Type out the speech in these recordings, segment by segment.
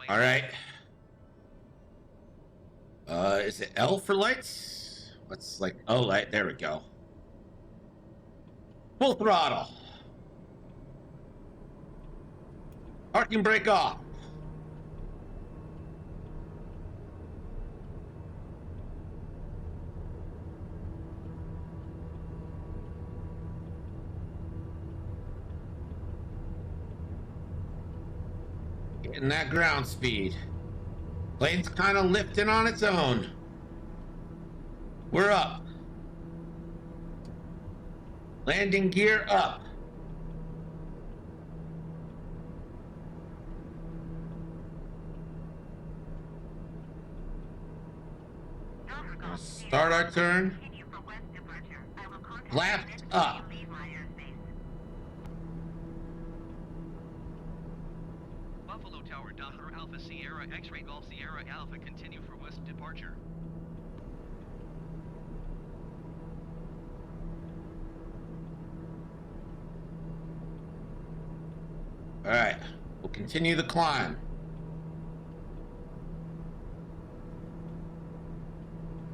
All right. Is it L for lights? What's like, oh, light, there we go. Full throttle. Parking brake off. Getting that ground speed. Plane's kind of lifting on its own. We're up. Landing gear up. Start our turn. Flaps up. Buffalo Tower, Doppler Alpha Sierra, X-Ray Golf Sierra Alpha, continue for west departure. All right, we'll continue the climb.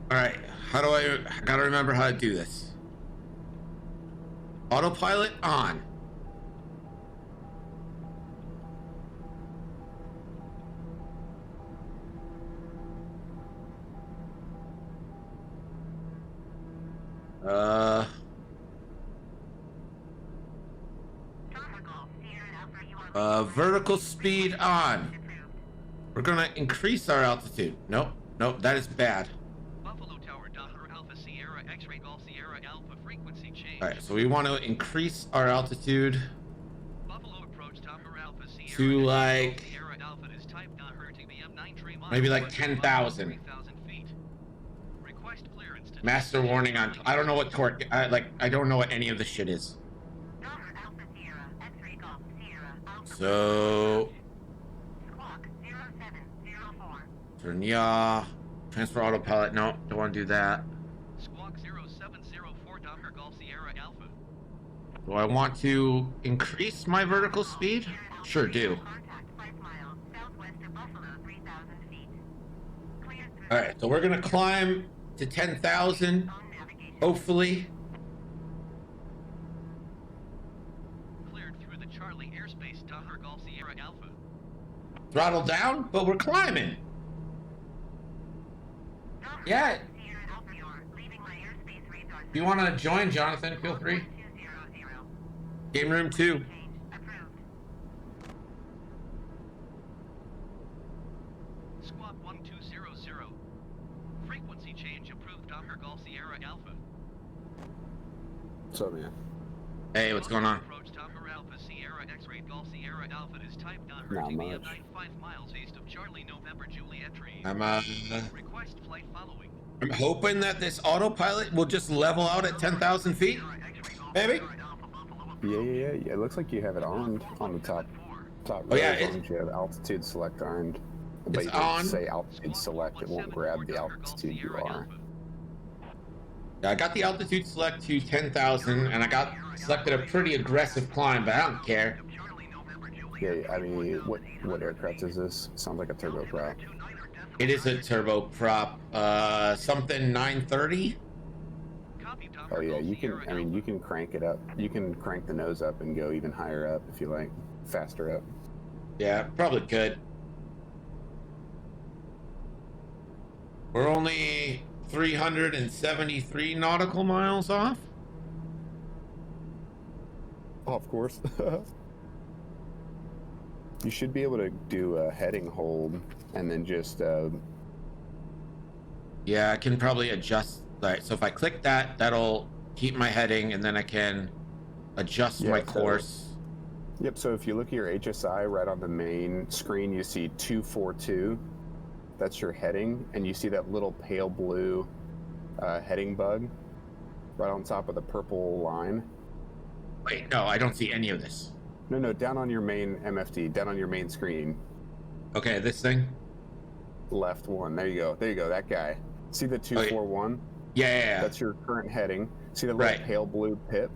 All right, how do I gotta remember how to do this. Autopilot on. Vertical speed on. We're gonna increase our altitude. Nope, that is bad. Buffalo Tower, Doppler Alpha Sierra, X-Ray Golf Sierra Alpha, frequency change. All right, so we want to increase our altitude Buffalo approach, Doppler Alpha Sierra, to like Sierra Alpha is type not hurting the M9 tree maybe like 10,000. 3,000 feet. Request clearance to Master warning on. I don't know what torque. I don't know what any of this shit is. So turn yaw. Transfer autopilot. No, don't want to do that. Squawk 0704 Doppler Golf Sierra Alpha. Do I want to increase my vertical speed? Sure do. All right, so we're gonna climb to 10,000, hopefully. Cleared through the Charlie airspace, Doppler Golf Sierra Alpha. Throttle down, but we're climbing. Yeah. If you want to join, Jonathan, feel free. Game room 2. Squawk 1200. Frequency change approved, Doppler Golf Sierra Alpha. What's up, man? Hey, what's going on? Approach Doppler Alpha Sierra X-Ray Golf Sierra Alpha is type not Not hurting the much. M9 5 miles east of Charlie November Juliet tree. I'm Request flight following. I'm hoping that this autopilot will just level out at 10,000 feet. Maybe. Yeah. It looks like you have it on the top. Oh, yeah, as long as you have altitude select on. But It's you don't on. say altitude select, it won't grab the altitude you are. Yeah, I got the altitude select to 10,000, and I got selected a pretty aggressive climb, but I don't care. Yeah, I mean, what aircraft is this? Sounds like a turboprop. It is a turboprop, something 930. Oh yeah, you can crank it up. You can crank the nose up and go even higher up if you like, faster up. Yeah, probably could. We're only 373 nautical miles off. Oh, of course. You should be able to do a heading hold and then just Yeah, I can probably adjust. Right, so if I click that, that'll keep my heading, and then I can adjust my course. Yep, so if you look at your HSI right on the main screen, you see 242. That's your heading, and you see that little pale blue heading bug right on top of the purple line. Wait, no, I don't see any of this. No, down on your main MFD, down on your main screen. Okay, this thing? Left one. There you go, that guy. See the 241? Yeah. That's your current heading. See the little pale blue pip?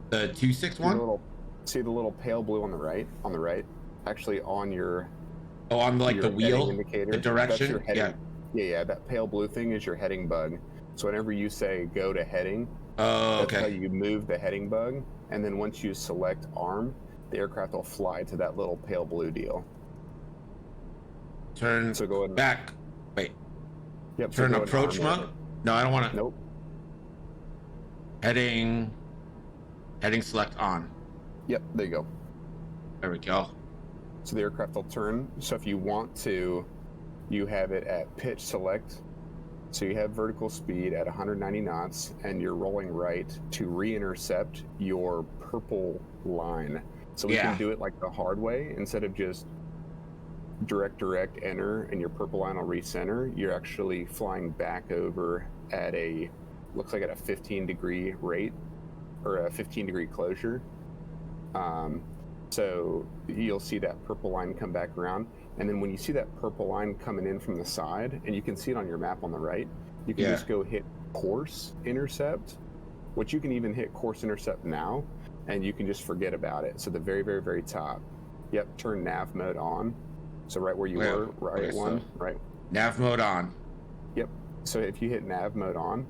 The 261? See the little pale blue on the right? Actually on your Oh, on like your the heading wheel, indicator. the That's your direction. heading. Yeah. Yeah, that pale blue thing is your heading bug. So whenever you say go to heading, Oh, that's how okay. you move the heading bug. And then once you select arm, the aircraft will fly to that little pale blue deal. Turn So go ahead. back. Wait. Yep. So Turn go ahead and approach arm it. mode. No, I don't want to. Nope. Heading select on. Yep. There you go. There we go. So the aircraft will turn. So if you want to, you have it at pitch select. So you have vertical speed at 190 knots, and you're rolling right to re-intercept your purple line. So we can do it like the hard way. Instead of just direct enter and your purple line will recenter, you're actually flying back over at a, looks like at a 15-degree rate, or a 15-degree closure. So you'll see that purple line come back around, and then when you see that purple line coming in from the side, and you can see it on your map on the right, you can just go hit course intercept, which you can even hit course intercept now, and you can just forget about it. So the very top, yep, turn nav mode on. So right where you were, right okay, one, so right. Nav mode on. Yep. So if you hit nav mode on,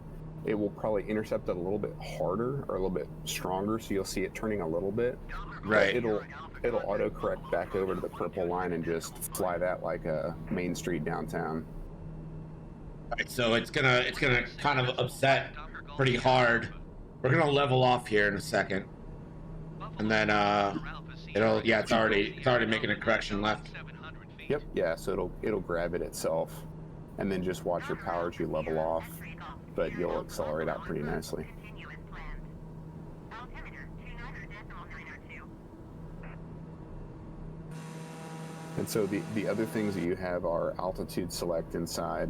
it will probably intercept it a little bit harder or a little bit stronger, so you'll see it turning a little bit. Right. It'll auto correct back over to the purple line and just fly that like a main street downtown. Right, so it's gonna kind of upset pretty hard. We're gonna level off here in a second, and then it's already making a correction left. Yep. Yeah. So it'll grab it itself, and then just watch your power as you level off, but you'll accelerate out pretty nicely. And so the other things that you have are altitude select inside.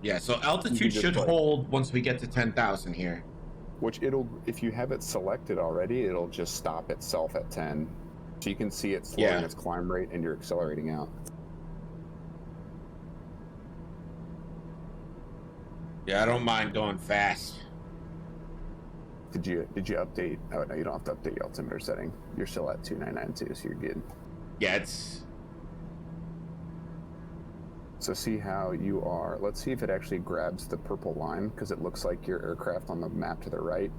Yeah, so altitude should hold once we get to 10,000 here. Which if you have it selected already, it'll just stop itself at 10. So you can see it slowing its climb rate and you're accelerating out. Yeah, I don't mind going fast. Did you update? Oh no, you don't have to update your altimeter setting. You're still at 2992, so you're good. Yeah, it's... So see how you are. Let's see if it actually grabs the purple line, because it looks like your aircraft on the map to the right.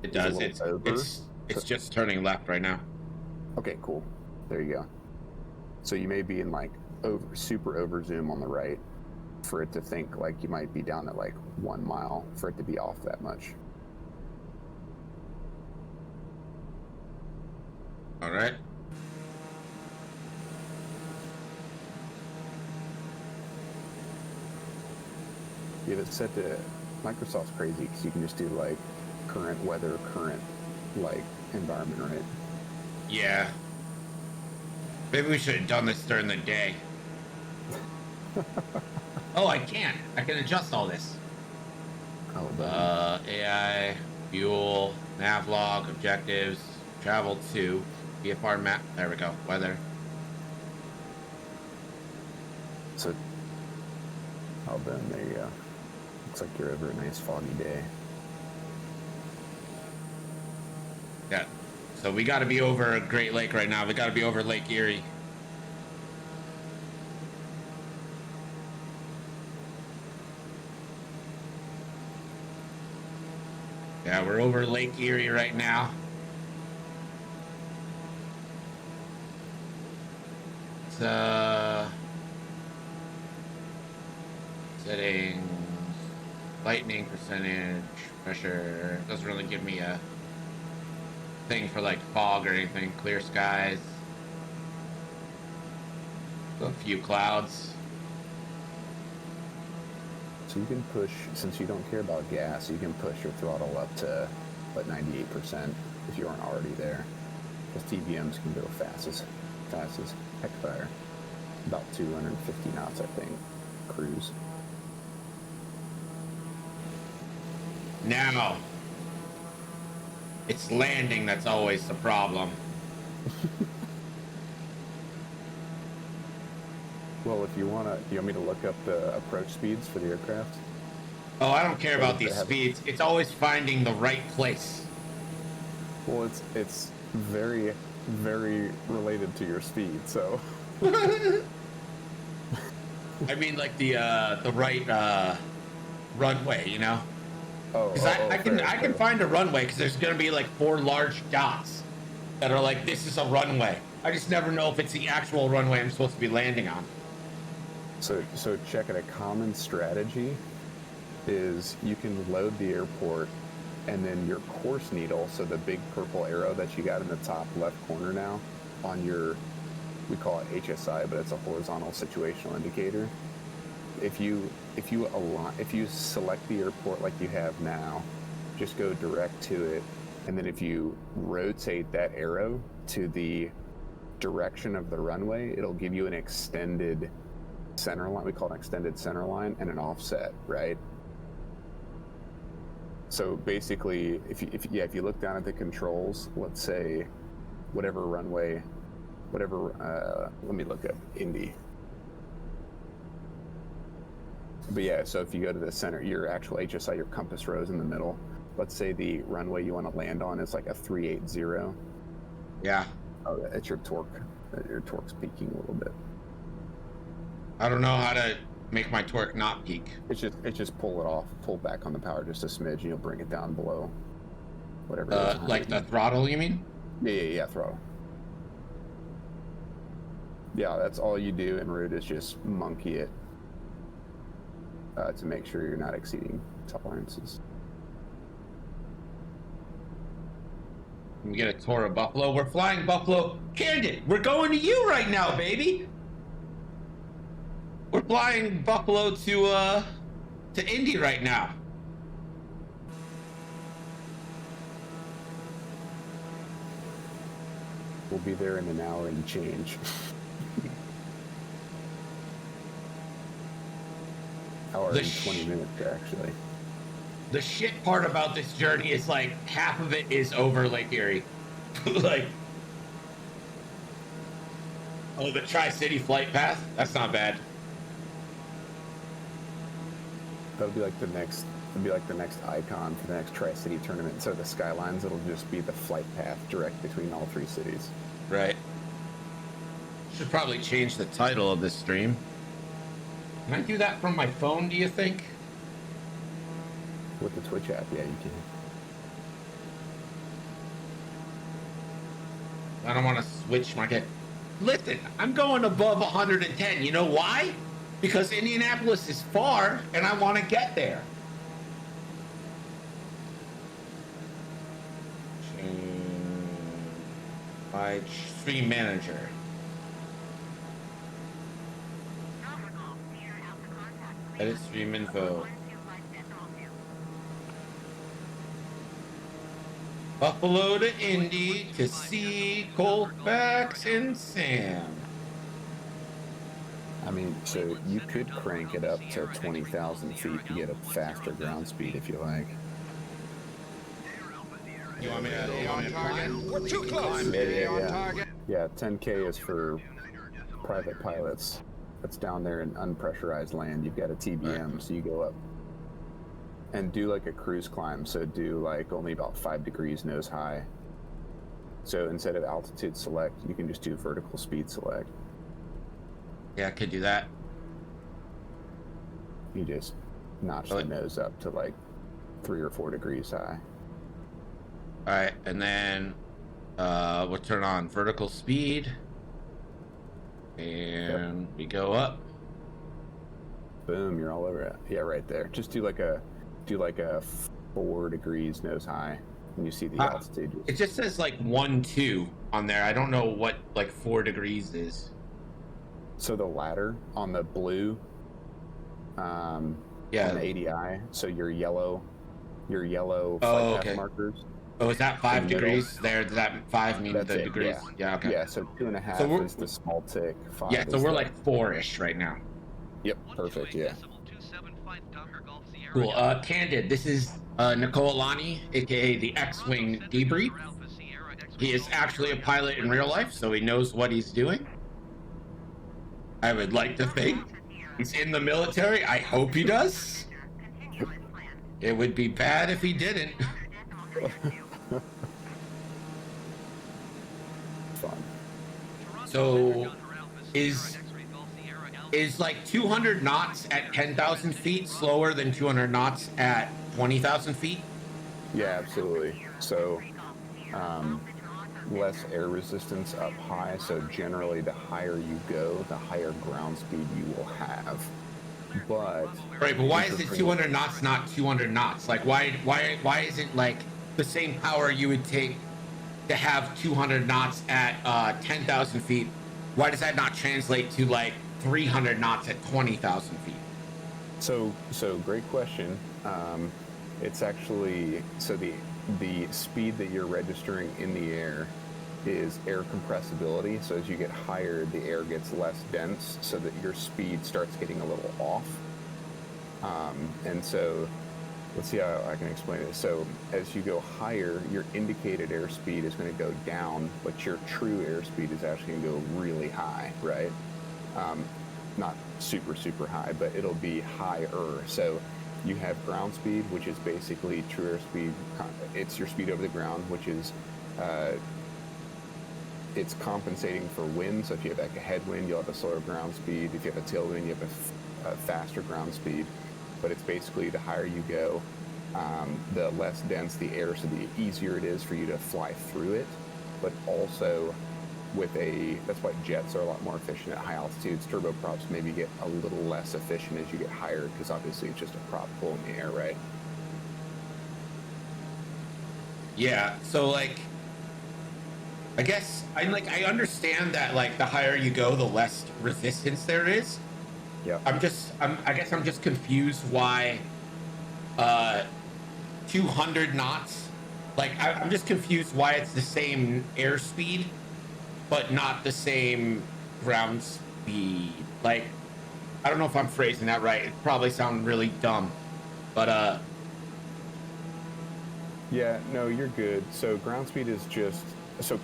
It does. It's just turning left right now. Okay, cool. There you go. So you may be in like super over zoom on the right for it to think like you might be down at like 1 mile for it to be off that much. All right. Yeah, it's set to Microsoft's crazy because you can just do like current weather, current like environment, right? Yeah. Maybe we should have done this during the day. Oh, I can adjust all this. Oh, AI, fuel, navlog, objectives, travel to, VFR map. There we go. Weather. So, oh, then there you go. Looks like you're over a nice foggy day. Yeah. So we got to be over Great Lake right now. We got to be over Lake Erie. Yeah, we're over Lake Erie right now. It's, settings, lightning percentage, pressure. Doesn't really give me a thing for like fog or anything. Clear skies. A few clouds. So you can push, since you don't care about gas, you can push your throttle up to like 98% if you aren't already there. Because TVMs can go fast as heck fire. About 250 knots, I think, cruise. Now, it's landing that's always the problem. Well, if you want me to look up the approach speeds for the aircraft? Oh, I don't care about these speeds. It's always finding the right place. Well, it's very, very related to your speed, so... I mean, like the right runway, you know? Oh, Because I can fair. find a runway because there's gonna be like 4 large dots that are like, this is a runway. I just never know if it's the actual runway I'm supposed to be landing on. So check it. A common strategy is you can load the airport, and then your course needle, so the big purple arrow that you got in the top left corner now on your, we call it HSI, but it's a horizontal situational indicator. If you select the airport like you have now, just go direct to it, and then if you rotate that arrow to the direction of the runway, it'll give you an extended center line. We call it an extended center line and an offset, right? So basically, if you look down at the controls, let's say whatever runway, let me look up Indy. But yeah, so if you go to the center, your actual HSI, your compass rose in the middle. Let's say the runway you want to land on is like a 380. Yeah. Oh, that's your torque. Your torque's peaking a little bit. I don't know how to make my torque not peak. It's just pull back on the power just a smidge, and you'll bring it down below whatever. Like the throttle, you mean? Yeah, throttle. Yeah, that's all you do en route is just monkey it to make sure you're not exceeding tolerances. We get a tour of Buffalo. We're flying Buffalo. Candid, we're going to you right now, baby. We're flying Buffalo to Indy right now. We'll be there in an hour and change. Hour and 20 minutes, actually. The shit part about this journey is like half of it is over Lake Erie. Like, oh, the Tri-City flight path? That's not bad. That'll be like the next icon for the next Tri-City tournament. Instead of the skylines, it'll just be the flight path direct between all 3 cities. Right. Should probably change the title of this stream. Can I do that from my phone, do you think? With the Twitch app, yeah, you can. I don't want to switch my... Listen, I'm going above 110. You know why? Because Indianapolis is far, and I want to get there. My stream manager. Edit stream info. Buffalo to Indy to see Colfax and Sam. I mean, so you could crank it up to 20,000 feet to get a faster ground speed if you like. You want me to target? We're too close. Yeah, 10K is for private pilots. That's down there in unpressurized land. You've got a TBM, so you go up and do like a cruise climb. So do like only about 5 degrees nose high. So instead of altitude select, you can just do vertical speed select. Yeah, I could do that. You just notch the nose up to like 3 or 4 degrees high. All right, and then we'll turn on vertical speed, and we go up. Boom, you're all over it. Yeah, right there. Just do like a 4 degrees nose high when you see the altitude. It just says like 1-2 on there. I don't know what like 4 degrees is. So the ladder on the blue, yeah, on the ADI. So your yellow flight path markers. Oh, is that 5 degrees there? Does that 5 mean That's the it, degrees? Yeah, okay. Yeah, so 2.5 is the small tick. 5 yeah, so is we're the... like 4-ish right now. Yep, perfect, yeah. Cool. Candid, this is Nakoalani, aka the X-Wing Debrief. He is actually a pilot in real life, so he knows what he's doing. I would like to think he's in the military. I hope he does. It would be bad if he didn't. Fun. So is like 200 knots at 10,000 feet slower than 200 knots at 20,000 feet? Yeah, absolutely. So, less air resistance up high. So generally, the higher you go, the higher ground speed you will have. But right, but why is it 200 knots, not 200 knots? Like, why isn't like the same power you would take to have 200 knots at 10,000 feet? Why does that not translate to like 300 knots at 20,000 feet? So great question. It's actually the speed that you're registering in the air is air compressibility. So as you get higher, the air gets less dense, so that your speed starts getting a little off. And so let's see how I can explain it. So as you go higher, your indicated airspeed is going to go down, but your true airspeed is actually going to go really high, right? Not super high, but it'll be higher. So you have ground speed, which is basically true airspeed. It's your speed over the ground, which is it's compensating for wind. So if you have like a headwind, you'll have a slower ground speed. If you have a tailwind, you have a faster ground speed. But it's basically the higher you go, the less dense the air, so the easier it is for you to fly through it. But also that's why jets are a lot more efficient at high altitudes. Turboprops maybe get a little less efficient as you get higher, because obviously it's just a prop pulling the air, right? Yeah, so like, I guess I understand that like the higher you go, the less resistance there is. Yeah. I guess I'm just confused why 200 knots. Like I'm just confused why it's the same airspeed, but not the same ground speed. Like, I don't know if I'm phrasing that right. It probably sounds really dumb, but yeah, no, you're good. So ground speed is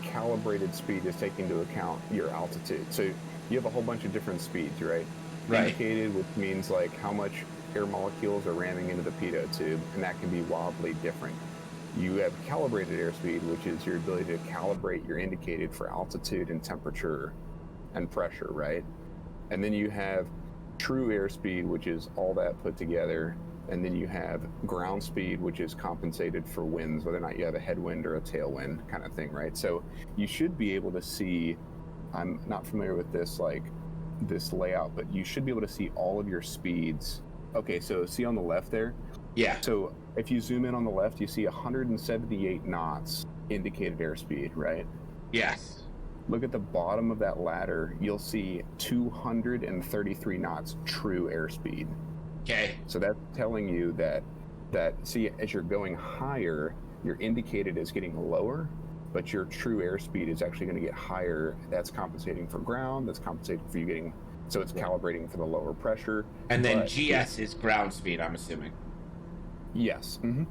calibrated speed is taking into account your altitude. So you have a whole bunch of different speeds, right? Right. Indicated, which means like how much air molecules are ramming into the pitot tube, and that can be wildly different. You have calibrated airspeed, which is your ability to calibrate your indicated for altitude and temperature and pressure, right? And then you have true airspeed, which is all that put together. And then you have ground speed, which is compensated for winds, whether or not you have a headwind or a tailwind kind of thing, right? So you should be able to see, I'm not familiar with this layout, but you should be able to see all of your speeds. Okay, so see on the left there? Yeah. So if you zoom in on the left, you see 178 knots indicated airspeed, right? Yes. Look at the bottom of that ladder, you'll see 233 knots true airspeed. Okay. So that's telling you that see, as you're going higher, your indicated is getting lower, but your true airspeed is actually going to get higher. That's compensating for ground, that's compensating for you getting, so it's calibrating for the lower pressure. And then GS is ground speed, I'm assuming. Yes. Mm-hmm.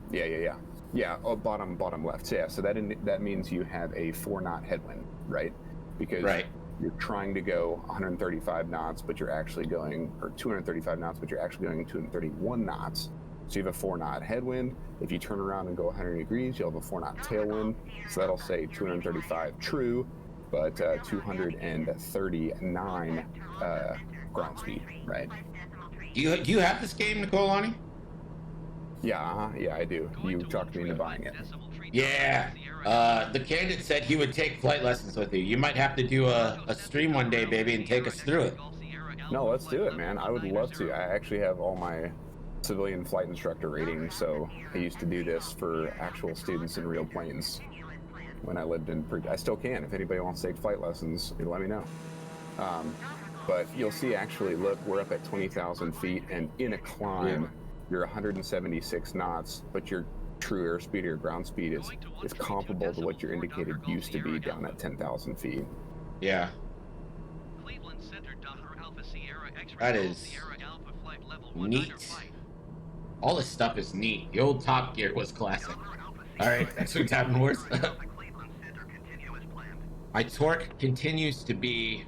Yeah. Oh, bottom left. So, yeah. So that means you have a 4-knot headwind, right? Because you're trying to go 135 knots, but you're actually going, or 235 knots, but you're actually going 231 knots. So you have a 4-knot headwind. If you turn around and go 100 degrees, you'll have a 4-knot tailwind. So that'll say 235 true, but 239 ground speed, right? Do you have this game, Nakoalani? Yeah, I do. You talked me into buying it. Yeah. The candidate said he would take flight lessons with you. You might have to do a stream one day, baby, and take us through it. No, let's do it, man. I would love to. I actually have all my civilian flight instructor ratings, so I used to do this for actual students in real planes when I lived in I still can. If anybody wants to take flight lessons, let me know. But you'll see, actually, look, we're up at 20,000 feet, and in a climb, you're 176 knots, but your true airspeed or your ground speed is comparable to what your indicated used to be down at 10,000 feet. Yeah. That is neat. All this stuff is neat. The old Top Gear was classic. All right, that's what's happening worse. My torque continues to be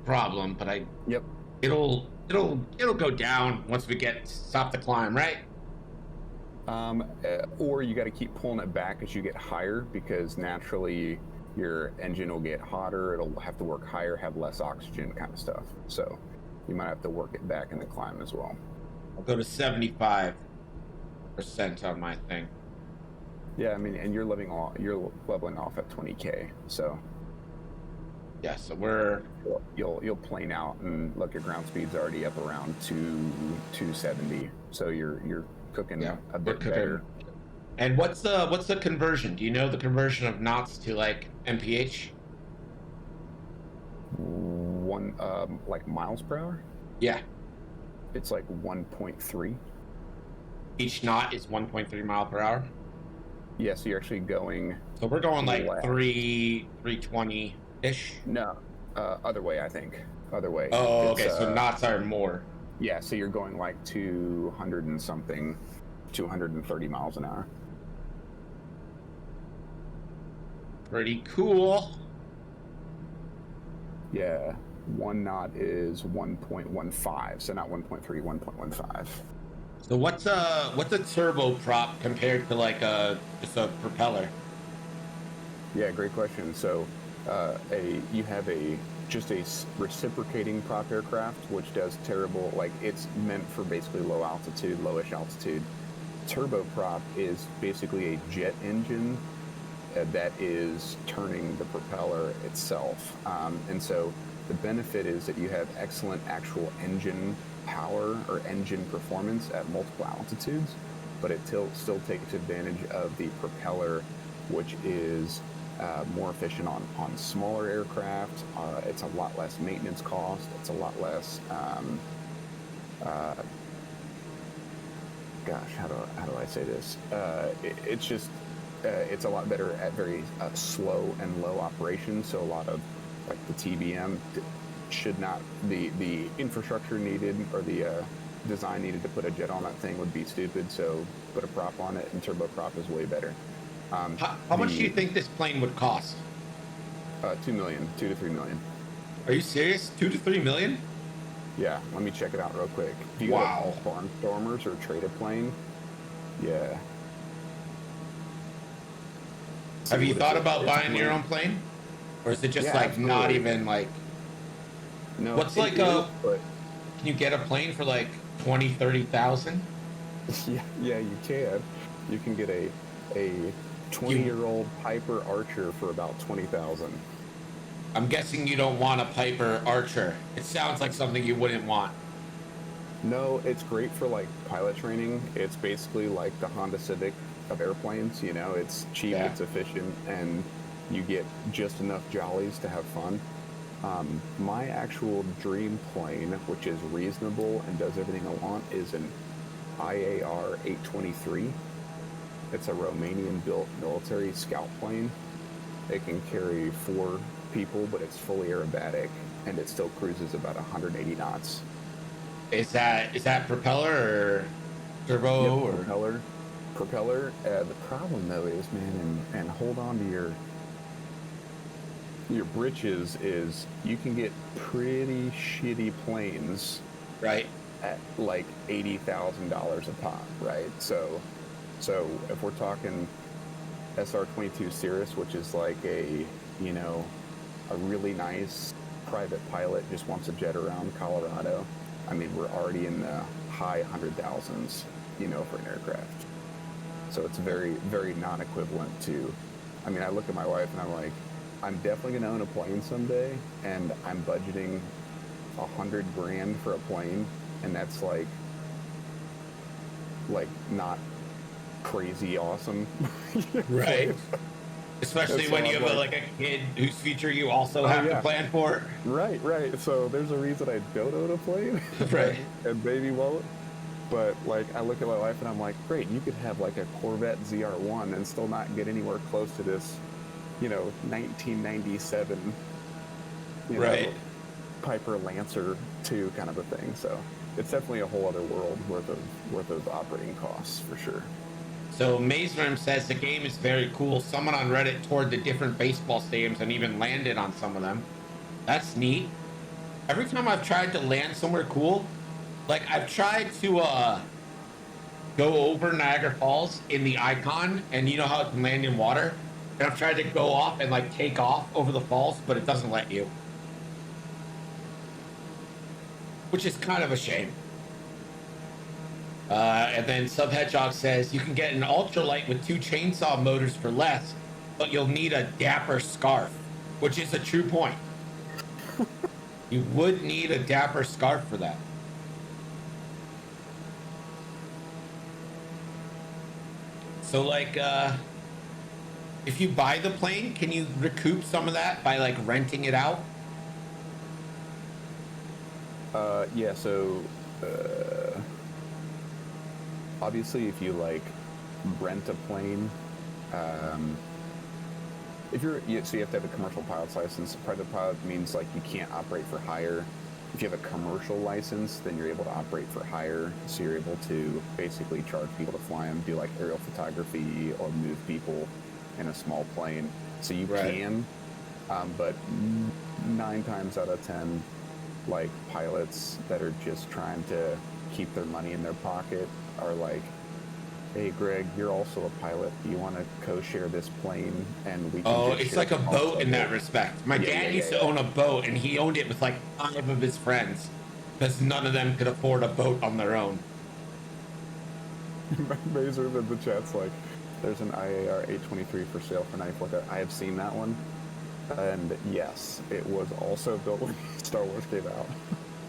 a problem, but it'll go down once we stop the climb, right? Or you got to keep pulling it back as you get higher, because naturally your engine will get hotter, it'll have to work higher, have less oxygen, kind of stuff. So you might have to work it back in the climb as well. I'll go to 75% on my thing. Yeah, I mean, and you're leveling off at 20K, so yeah, so we're you'll plane out, and look, your ground speed's already up around 270, so you're cooking a bit better. And what's the conversion? Do you know the conversion of knots to like mph? Like miles per hour? Yeah. It's like 1.3. Each knot is 1.3 mile per hour? Yeah, so you're actually going... So we're going like 320-ish? No, other way, I think. Other way. Oh, okay, so knots are more. Yeah, so you're going like 200 and something, 230 miles an hour. Pretty cool. Yeah, 1 knot is 1.15, so not 1.3, 1.15. So what's a turboprop compared to like just a propeller? Yeah, great question. So you have just a reciprocating prop aircraft, which does terrible, like it's meant for basically lowish altitude. Turboprop is basically a jet engine that is turning the propeller itself. And so the benefit is that you have excellent actual engine power or engine performance at multiple altitudes, but it still takes advantage of the propeller, which is more efficient on smaller aircraft. It's a lot less maintenance cost. It's a lot less, gosh, how do I say this? It's just, it's a lot better at very slow and low operation. So a lot of like the TBM should not, the infrastructure needed or the design needed to put a jet on that thing would be stupid. So put a prop on it, and turboprop is way better. How much do you think this plane would cost? 2 to 3 million. Are you serious? 2 to 3 million? Yeah, let me check it out real quick. Do you Wow. go to Barnstormers or trade a plane? Yeah. Have you thought about buying your own plane? Or is it just like absolutely. not even like... No. What's it like is, but Can you get a plane for like 20, 30,000? yeah, you can. You can get a 20-year-old Piper Archer for about 20,000. I'm guessing you don't want a Piper Archer. It sounds like something you wouldn't want. No, it's great for like pilot training. It's basically like the Honda Civic of airplanes. You know, it's cheap, Yeah. it's efficient, and you get just enough jollies to have fun. My actual dream plane, which is reasonable and does everything I want, is an IAR 823. It's a Romanian-built military scout plane. It can carry 4 people, but it's fully aerobatic, and it still cruises about 180 knots. Is that propeller or turbo? Yep, or propeller. The problem though is, man, and hold on to your britches, is you can get pretty shitty planes right? at like $80,000 a pop, right? So if we're talking SR-22 Cirrus, which is like a really nice private pilot just wants to jet around Colorado, I mean, we're already in the high 100,000s, for an aircraft. So it's very, very non-equivalent to, I mean, I look at my wife and I'm like, I'm definitely going to own a plane someday, and I'm budgeting $100,000 for a plane, and that's like not crazy awesome. Right. Especially So when you I'm have like- a kid whose future you also have to yeah. plan for. Right. So there's a reason I don't own a plane. Right. And maybe won't. But like, I look at my wife and I'm like, great, you could have like a Corvette ZR1 and still not get anywhere close to this, 1997, Right. Piper Lancer 2 kind of a thing. So it's definitely a whole other world worth of operating costs for sure. So Mazerim says the game is very cool. Someone on Reddit toured the different baseball stadiums and even landed on some of them. That's neat. Every time I've tried to land somewhere cool, like I've tried to go over Niagara Falls in the Icon, and you know how it can land in water? And I've tried to go off and like take off over the falls, but it doesn't let you. Which is kind of a shame. And then Sub Hedgehog says you can get an ultralight with 2 chainsaw motors for less, but you'll need a dapper scarf, which is a true point. You would need a dapper scarf for that. So like, if you buy the plane, can you recoup some of that by like renting it out? Yeah, so obviously if you like rent a plane, if you're so you have to have a commercial pilot's license. Private pilot means like you can't operate for hire. If you have a commercial license, then you're able to operate for hire. So you're able to basically charge people to fly them, do like aerial photography or move people in a small plane. So you can, but 9 times out of 10, like pilots that are just trying to keep their money in their pocket are like, hey Greg, you're also a pilot, do you want to co-share this plane and we can It's like a boat in that respect. My dad used to own a boat, and he owned it with like 5 of his friends because none of them could afford a boat on their own. Mazer in the chat's like, there's an IAR 823 for sale for $94,000. I have seen that one, and yes, it was also built when Star Wars came out.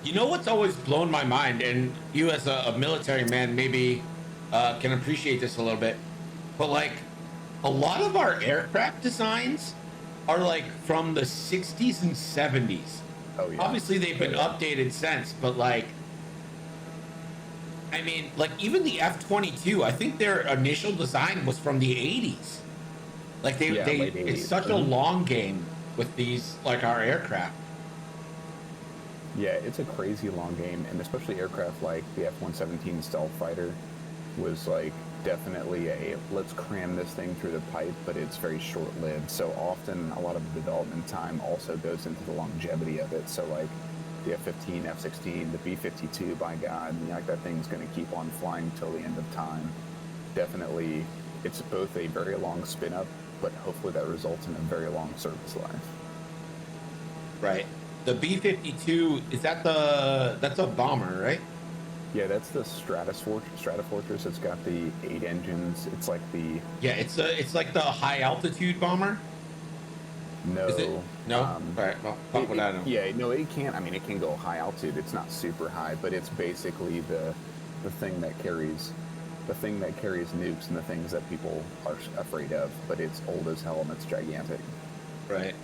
You know what's always blown my mind, and you as a military man maybe can appreciate this a little bit, but like a lot of our aircraft designs are like from the 60s and 70s. Oh yeah. Obviously they've been updated since, but like, I mean, like even the F-22, I think their initial design was from the 80s. Like they it's such a long game with these, like our aircraft. Yeah, it's a crazy long game, and especially aircraft like the F-117 stealth fighter was like definitely a let's cram this thing through the pipe, but it's very short-lived. So often a lot of the development time also goes into the longevity of it. So like the F-15, F-16, the B-52, by God, like that thing's going to keep on flying till the end of time. Definitely, it's both a very long spin-up, but hopefully that results in a very long service life. Right. The B-52, is that that's a bomber, right? Yeah, that's the Stratofortress. It's got the 8 engines. It's like the... Yeah, it's like the high altitude bomber. No. Is it? No. All right. Well, fuck what I know. Yeah, no, it can't. I mean, it can go high altitude. It's not super high, but it's basically the thing that carries nukes and the things that people are afraid of. But it's old as hell and it's gigantic. Right.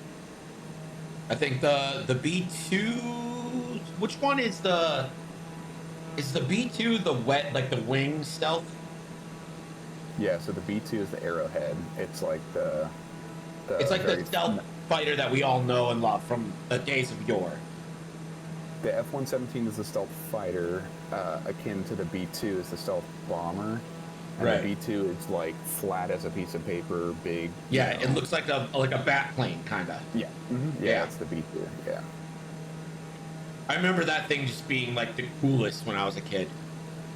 I think the B2. Which one is the? Is the B2 the wet, like the wing stealth? Yeah, so the B2 is the Arrowhead. It's like the it's like the stealth fighter that we all know and love from the days of yore. The F-117 is the stealth fighter, akin to the B2 is the stealth bomber. And the B2 is like flat as a piece of paper, big. Yeah, it looks like a bat plane, kind of. Yeah. Mm-hmm. Yeah, it's the B2. Yeah. I remember that thing just being like the coolest when I was a kid.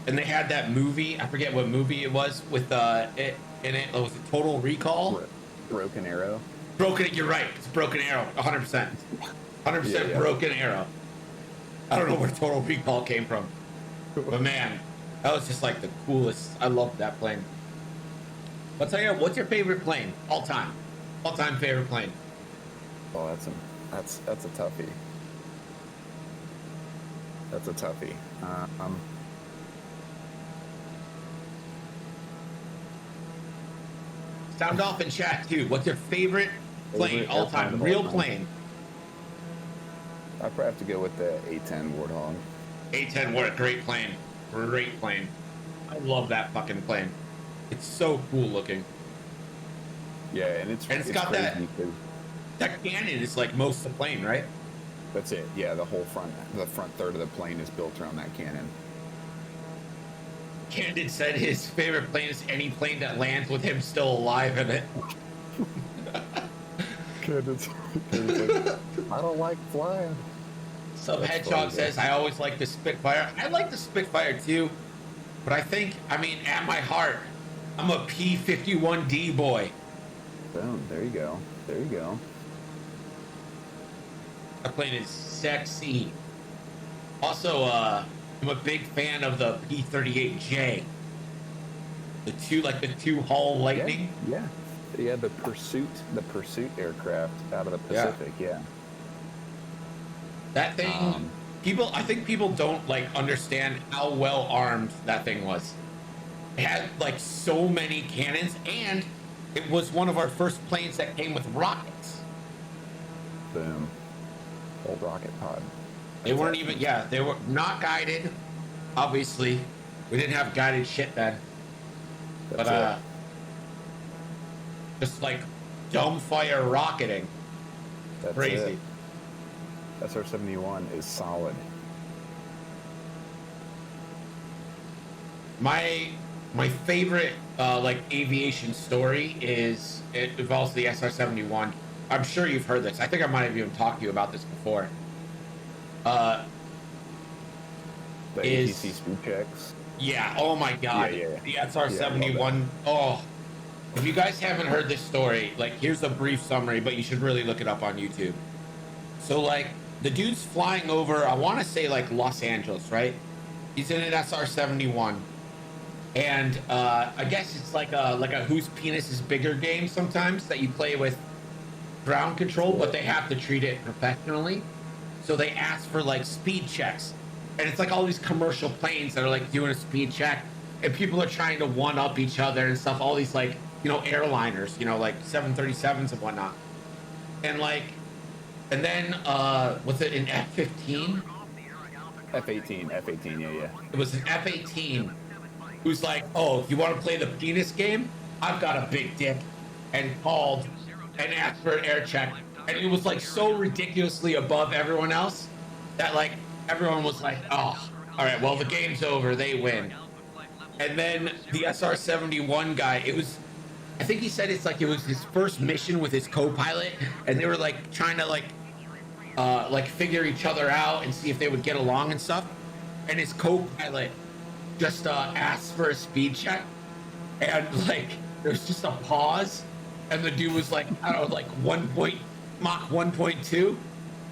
And they had that movie, I forget what movie it was, with it in it. Was it Total Recall? Broken Arrow. You're right. It's Broken Arrow, 100%. 100% Broken Arrow. I don't know where Total Recall came from. But man, that was just like the coolest. I loved that plane. I'll tell you, what's your favorite plane? All time favorite plane. Oh, that's a toughie. That's a toughie. Sound off in chat too. What's your favorite plane all time? Real plane. I'd probably have to go with the A-10 Warthog. A-10 Warthog, great plane. Great plane. I love that fucking plane. It's so cool looking. Yeah, and it's got that cannon is like most of the plane, right? That's it. Yeah, the front third of the plane is built around that cannon. Candid said his favorite plane is any plane that lands with him still alive in it. Candid's like, I don't like flying. Sub Hedgehog says, I always like the Spitfire. I like the Spitfire too, but I mean, at my heart, I'm a P-51D boy. Boom. There you go. There you go. That plane is sexy. Also, I'm a big fan of the P-38J. The two hull Lightning. Yeah. The pursuit aircraft out of the Pacific. Yeah. That thing, I think people don't like understand how well armed that thing was. It had like so many cannons, and it was one of our first planes that came with rockets. Boom. Old rocket pod. They weren't even, they were not guided. Obviously, we didn't have guided shit then. But just like dumbfire rocketing. That's crazy. It. SR-71 is solid. My favorite like aviation story it involves the SR-71. I'm sure you've heard this. I think I might have even talked to you about this before. The ATC speed checks. Yeah. Oh my God. Yeah. The SR-71. Oh, if you guys haven't heard this story, like here's a brief summary, but you should really look it up on YouTube. So like the dude's flying over, I want to say like Los Angeles, right? He's in an SR-71. And I guess it's like a whose penis is bigger game sometimes that you play with ground control, but they have to treat it professionally. So they ask for like speed checks. And it's like all these commercial planes that are like doing a speed check, and people are trying to one up each other and stuff. All these like, airliners, like 737s and whatnot. And then was it an F-15? F-18, yeah. It was an F-18 who's like, oh, you want to play the penis game? I've got a big dick. And called and asked for an air check. And it was like so ridiculously above everyone else that like everyone was like, oh, all right, well, the game's over. They win. And then the SR-71 guy, I think he said it was his first mission with his co-pilot. And they were like trying to like figure each other out and see if they would get along and stuff. And his co-pilot just asked for a speed check, and like there's just a pause, and the dude was like, I don't know, like Mach 1.2,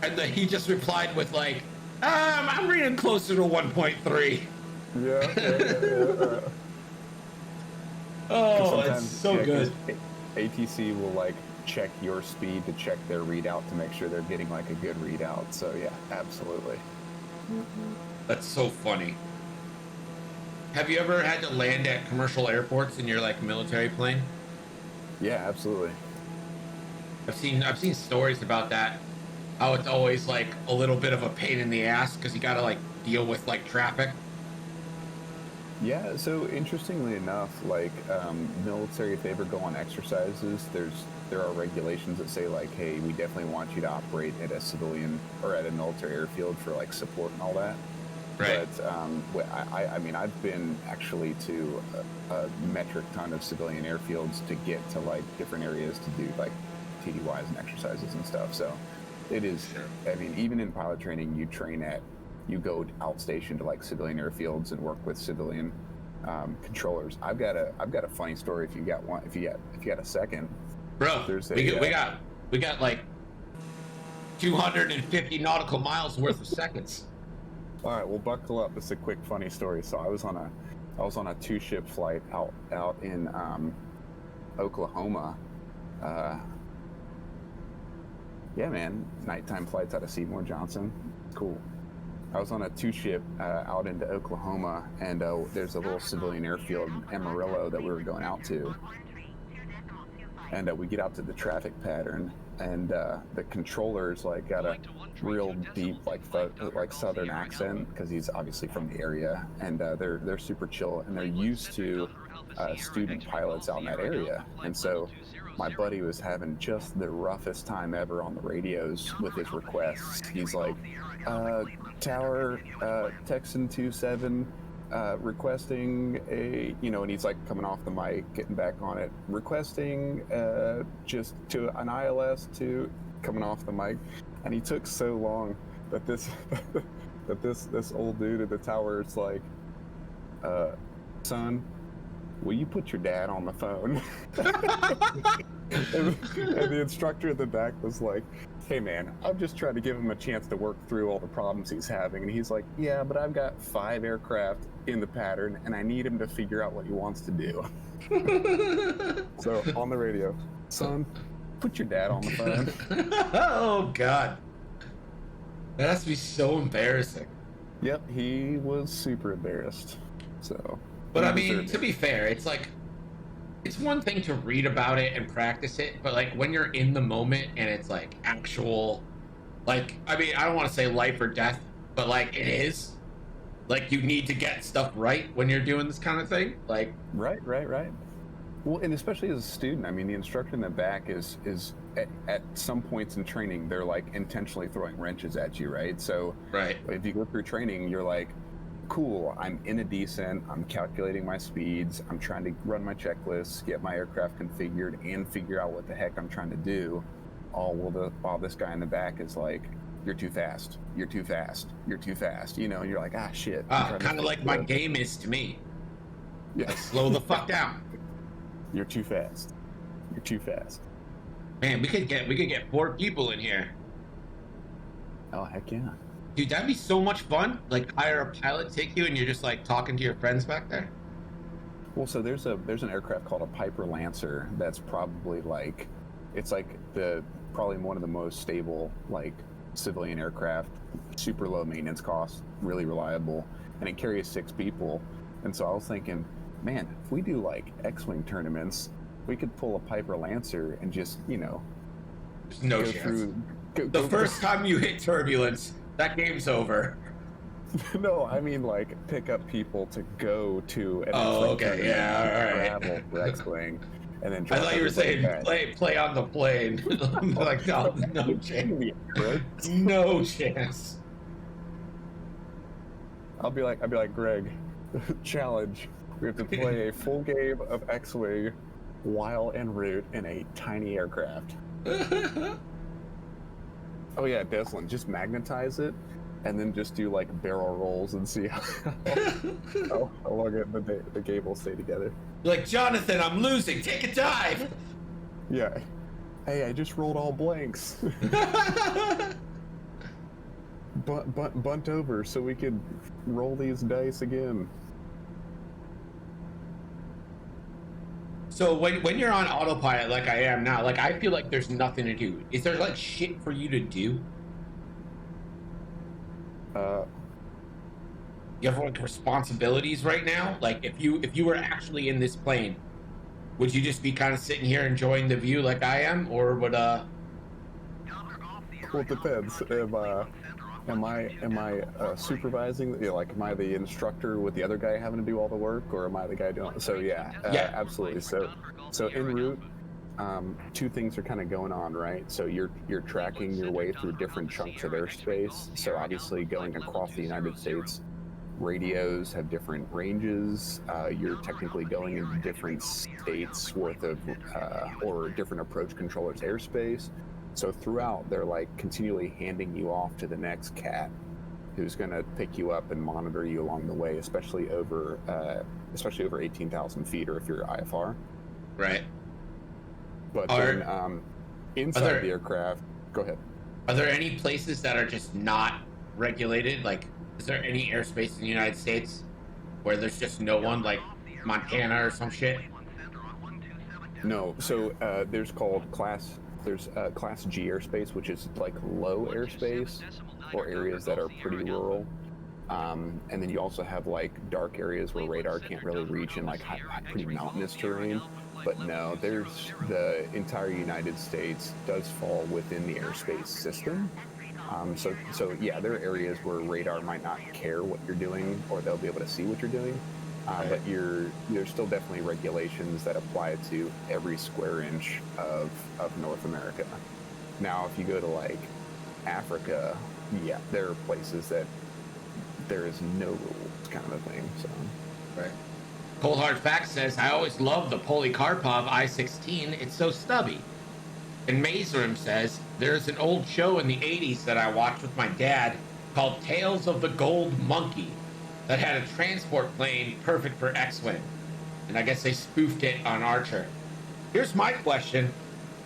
and he just replied with like, I'm reading closer to 1.3. Yeah. Oh, it's so good. ATC will like check your speed to check their readout to make sure they're getting like a good readout. So yeah, absolutely. That's so funny. Have you ever had to land at commercial airports in your like military plane? Yeah, absolutely. I've seen stories about that. How it's always like a little bit of a pain in the ass because you gotta like deal with like traffic. Yeah, so interestingly enough, like military, if they ever go on exercises, there are regulations that say like, hey, we definitely want you to operate at a civilian or at a military airfield for like support and all that. Right. But I mean, I've been actually to a metric ton of civilian airfields to get to like different areas to do like TDYs and exercises and stuff. So it is, I mean, even in pilot training, you go outstation to like civilian airfields and work with civilian controllers. I've got a funny story if you got one, if you got a second. Bro, we got like 250 nautical miles worth of seconds. All right, well, buckle up. It's a quick, funny story. So I was on a 2-ship flight out in Oklahoma. Yeah, man, nighttime flights out of Seymour Johnson. Cool. I was on a 2-ship out into Oklahoma, and there's a little civilian airfield in Amarillo that we were going out to. And we get out to the traffic pattern, and the controller's like got a real deep like southern accent because he's obviously from the area, and they're super chill, and they're used to student pilots out in that area. And so my buddy was having just the roughest time ever on the radios with his requests. He's like, Tower, Texan 27, requesting a, and he's like coming off the mic, getting back on it, requesting just to an ILS to coming off the mic. And he took so long that this old dude at the tower is like, son, will you put your dad on the phone? And the instructor in the back was like, hey man, I'm just trying to give him a chance to work through all the problems he's having. And he's like, yeah, but I've got 5 aircraft in the pattern and I need him to figure out what he wants to do. So on the radio, son, put your dad on the phone. Oh God. That has to be so embarrassing. Yep, he was super embarrassed. So, but I mean, to be fair, it's like, it's one thing to read about it and practice it, but like when you're in the moment and it's like actual, like, I mean, I don't want to say life or death, but like it is. Like you need to get stuff right when you're doing this kind of thing. Like right. Well, and especially as a student, I mean, the instructor in the back is at some points in training, they're like intentionally throwing wrenches at you, right? So right. If you go through training, you're like, cool, I'm in a descent, I'm calculating my speeds, I'm trying to run my checklists, get my aircraft configured, and figure out what the heck I'm trying to do. While this guy in the back is like, you're too fast, you're too fast, you're too fast. You know, and you're like, ah, shit. Kind of like my game is to me. Yeah. Like, slow the fuck down. You're too fast. You're too fast. Man, we could get 4 people in here. Oh, heck yeah. Dude, that'd be so much fun. Like, hire a pilot, take you, and you're just like talking to your friends back there. Well, so there's an aircraft called a Piper Lancer that's probably like, it's like probably one of the most stable like civilian aircraft, super low maintenance cost, really reliable, and it carries 6 people. And so I was thinking, man, if we do like X-Wing tournaments, we could pull a Piper Lancer and just, you know, there's no chance. The first time you hit turbulence, that game's over. No, I mean like pick up people to go to an okay, yeah, all right. Travel for X-Wing, and then I thought you were saying play on the plane. I'm like, no chance. No chance. I'll be like, Greg, challenge. We have to play a full game of X-Wing while en route in a tiny aircraft. Oh yeah, Deslin, just magnetize it, and then just do like barrel rolls and see how long the game will stay together. Like, Jonathan, I'm losing. Take a dive. Yeah. Hey, I just rolled all blanks. Bunt over so we could roll these dice again. So when you're on autopilot like I am now, like I feel like there's nothing to do. Is there like shit for you to do? You have like responsibilities right now? Like if you were actually in this plane, would you just be kind of sitting here enjoying the view like I am, or would Well, it depends. Am I supervising? You know, like, am I the instructor with the other guy having to do all the work, or am I the guy doing? So yeah, absolutely. So en route, 2 things are kind of going on, right? So you're tracking your way through different chunks of airspace. So obviously going across the United States, radios have different ranges. You're technically going into different states worth of or different approach controllers airspace. So throughout, they're like continually handing you off to the next cat who's going to pick you up and monitor you along the way, especially over 18,000 feet, or if you're IFR. Right. But then inside the aircraft, go ahead. Are there any places that are just not regulated? Like, is there any airspace in the United States where there's just no one, like Montana or some shit? No. So there's Class G airspace, which is like low airspace, or areas that are pretty rural. And then you also have like dark areas where radar can't really reach, in like pretty mountainous terrain. But no, there's the entire United States does fall within the airspace system. So yeah, there are areas where radar might not care what you're doing, or they'll be able to see what you're doing. But there's still definitely regulations that apply to every square inch of North America. Now, if you go to like Africa, yeah, there are places that there is no rules, kind of a thing. So, right. Cold Hard Fact says, I always loved the Polikarpov I-16. It's so stubby. And Mazerim says, there's an old show in the 80s that I watched with my dad called Tales of the Gold Monkey that had a transport plane perfect for X-Wing. And I guess they spoofed it on Archer. Here's my question.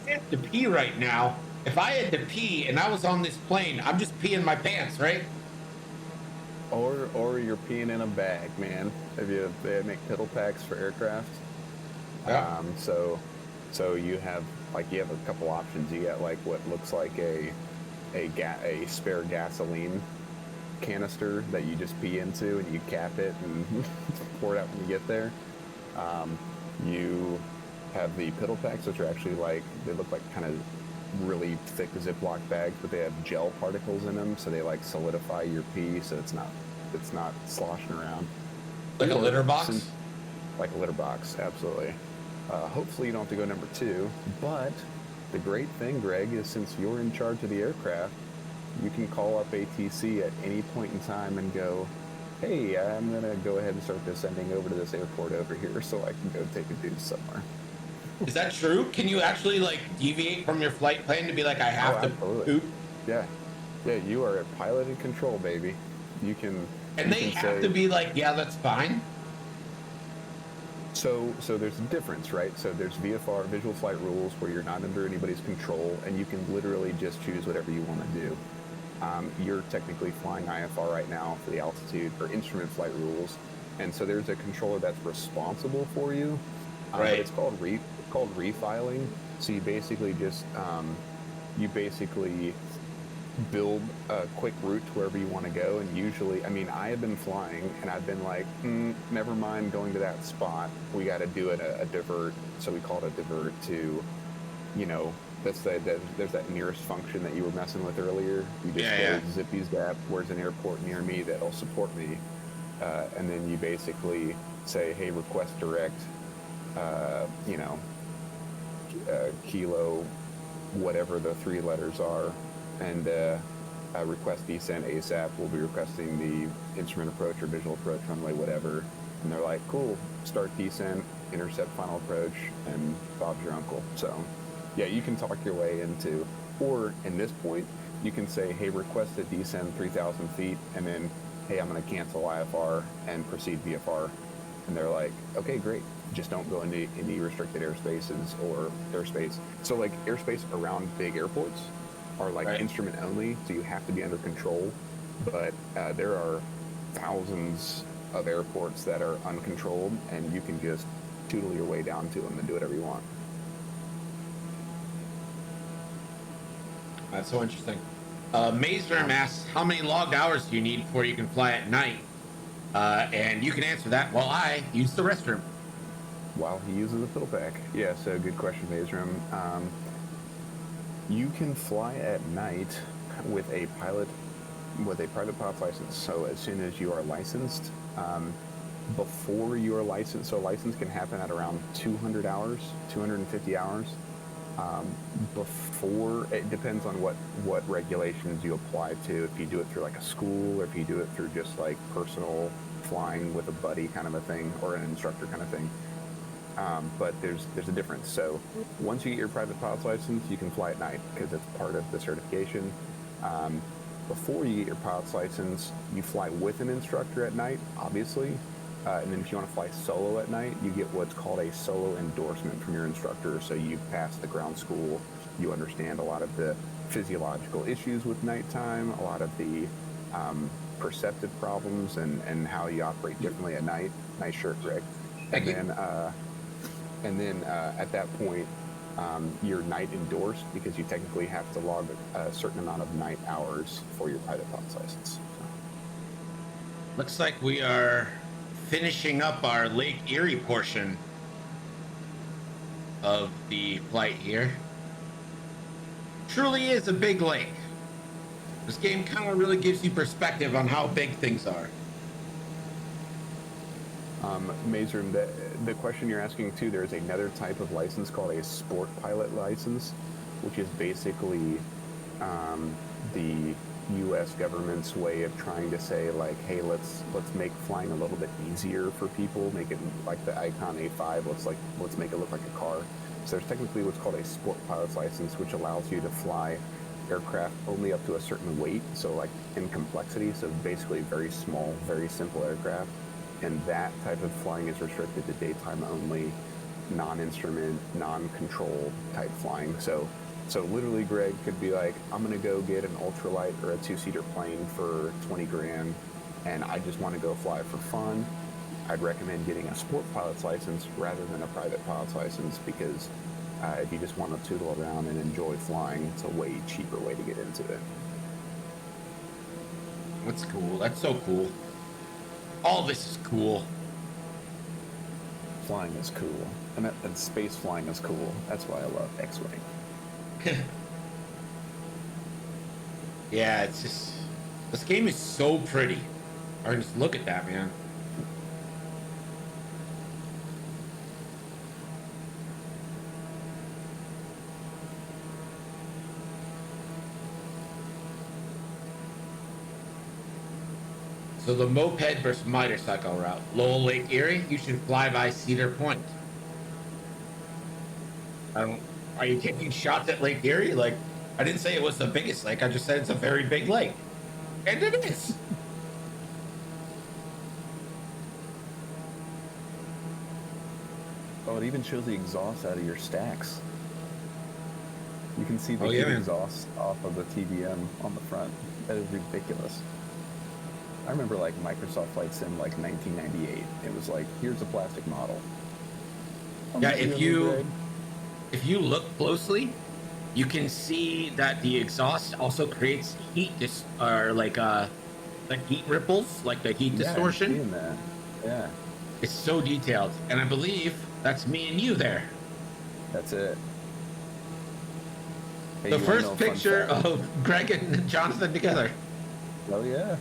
I have to pee right now. If I had to pee and I was on this plane, I'm just peeing my pants, right? Or you're peeing in a bag, man. They make piddle packs for aircraft. Yeah. So you have a couple options. You got like what looks like a spare gasoline canister that you just pee into and you cap it and pour it out when you get there. You have the piddle packs, which are actually they look like kind of really thick Ziploc bags, but they have gel particles in them, so they like solidify your pee, so it's not sloshing around. Like a litter box? Like a litter box, absolutely. Hopefully you don't have to go number 2, but the great thing, Greg, is since you're in charge of the aircraft, you can call up ATC at any point in time and go, hey, I'm going to go ahead and start descending over to this airport over here so I can go take a deuce somewhere. Is that true? Can you actually like deviate from your flight plan to be like, I have to poop? Yeah, you are at piloted control, baby. You can. And they have to be like, yeah, that's fine. So there's a difference, right? So there's VFR, visual flight rules, where you're not under anybody's control, and you can literally just choose whatever you want to do. You're technically flying IFR right now for the altitude or instrument flight rules, and so there's a controller that's responsible for you. Right. It's called refiling. So you basically just build a quick route to wherever you want to go. And usually, I mean, I have been flying and I've been like, never mind going to that spot. We got to do it a divert. So we call it a divert to, there's that nearest function that you were messing with earlier. You just go zippy zap, where's an airport near me that'll support me? And then you basically say, hey, request direct, kilo, whatever the 3 letters are, and request descent ASAP. We'll be requesting the instrument approach or visual approach runway, whatever. And they're like, cool, start descent, intercept final approach, and Bob's your uncle. So, yeah, you can talk your way into, or in this point, you can say, hey, request a descend 3,000 feet, and then, hey, I'm going to cancel IFR and proceed VFR. And they're like, okay, great. Just don't go into any restricted airspaces or airspace. So like airspace around big airports are like instrument only, so you have to be under control. But there are thousands of airports that are uncontrolled, and you can just tootle your way down to them and do whatever you want. That's so interesting. Mazerim asks, how many logged hours do you need before you can fly at night? And you can answer that while I use the restroom. While he uses a pill pack. Yeah, so good question, Mazerim. You can fly at night with a private pilot's license. So as soon as you are licensed, before you are licensed, so a license can happen at around 200 hours, 250 hours. Before, it depends on what regulations you apply to. If you do it through like a school, or if you do it through just like personal flying with a buddy kind of a thing, or an instructor kind of thing. But there's a difference. So once you get your private pilot's license, you can fly at night because it's part of the certification. Before you get your pilot's license, you fly with an instructor at night, obviously. And then if you want to fly solo at night, you get what's called a solo endorsement from your instructor. So you pass the ground school, you understand a lot of the physiological issues with nighttime, a lot of the perceptive problems, and how you operate differently at night. Nice shirt, Greg. And then at that point, you're night endorsed because you technically have to log a certain amount of night hours for your private pilot's license. Looks like we are finishing up our Lake Erie portion of the flight here. Truly is a big lake. This game kind of really gives you perspective on how big things are. Mazerim, the question you're asking too, there's another type of license called a sport pilot license, which is basically the U.S. government's way of trying to say like, hey, let's make flying a little bit easier for people, make it like the Icon A5. Let's make it look like a car. So there's technically what's called a sport pilot's license, which allows you to fly aircraft only up to a certain weight, so like in complexity, so basically very small, very simple aircraft. And that type of flying is restricted to daytime only non-instrument, non-controlled type flying. So literally Greg could be like, I'm gonna go get an ultralight or a two-seater plane for 20 grand, and I just want to go fly for fun. I'd recommend getting a sport pilot's license rather than a private pilot's license, because if you just want to tootle around and enjoy flying, it's a way cheaper way to get into it. That's cool. That's so cool. All this is cool. Flying is cool, and space flying is cool. That's why I love X-Wing. Yeah, it's just, this game is so pretty. I just look at that, man. So the moped versus motorcycle route. Lowell Lake Erie, you should fly by Cedar Point. Are you taking shots at Lake Erie? Like, I didn't say it was the biggest lake. I just said it's a very big lake. And it is. Oh, it even shows the exhaust out of your stacks. You can see the exhaust off of the TBM on the front. That is ridiculous. I remember like Microsoft Flight Sim like 1998. It was like, here's a plastic model. Yeah, if you look closely, you can see that the exhaust also creates heat like heat ripples, like the heat distortion. I'm seeing that. Yeah. It's so detailed, and I believe that's me and you there. That's it. Hey, the first picture of Greg and Jonathan together. Oh yeah.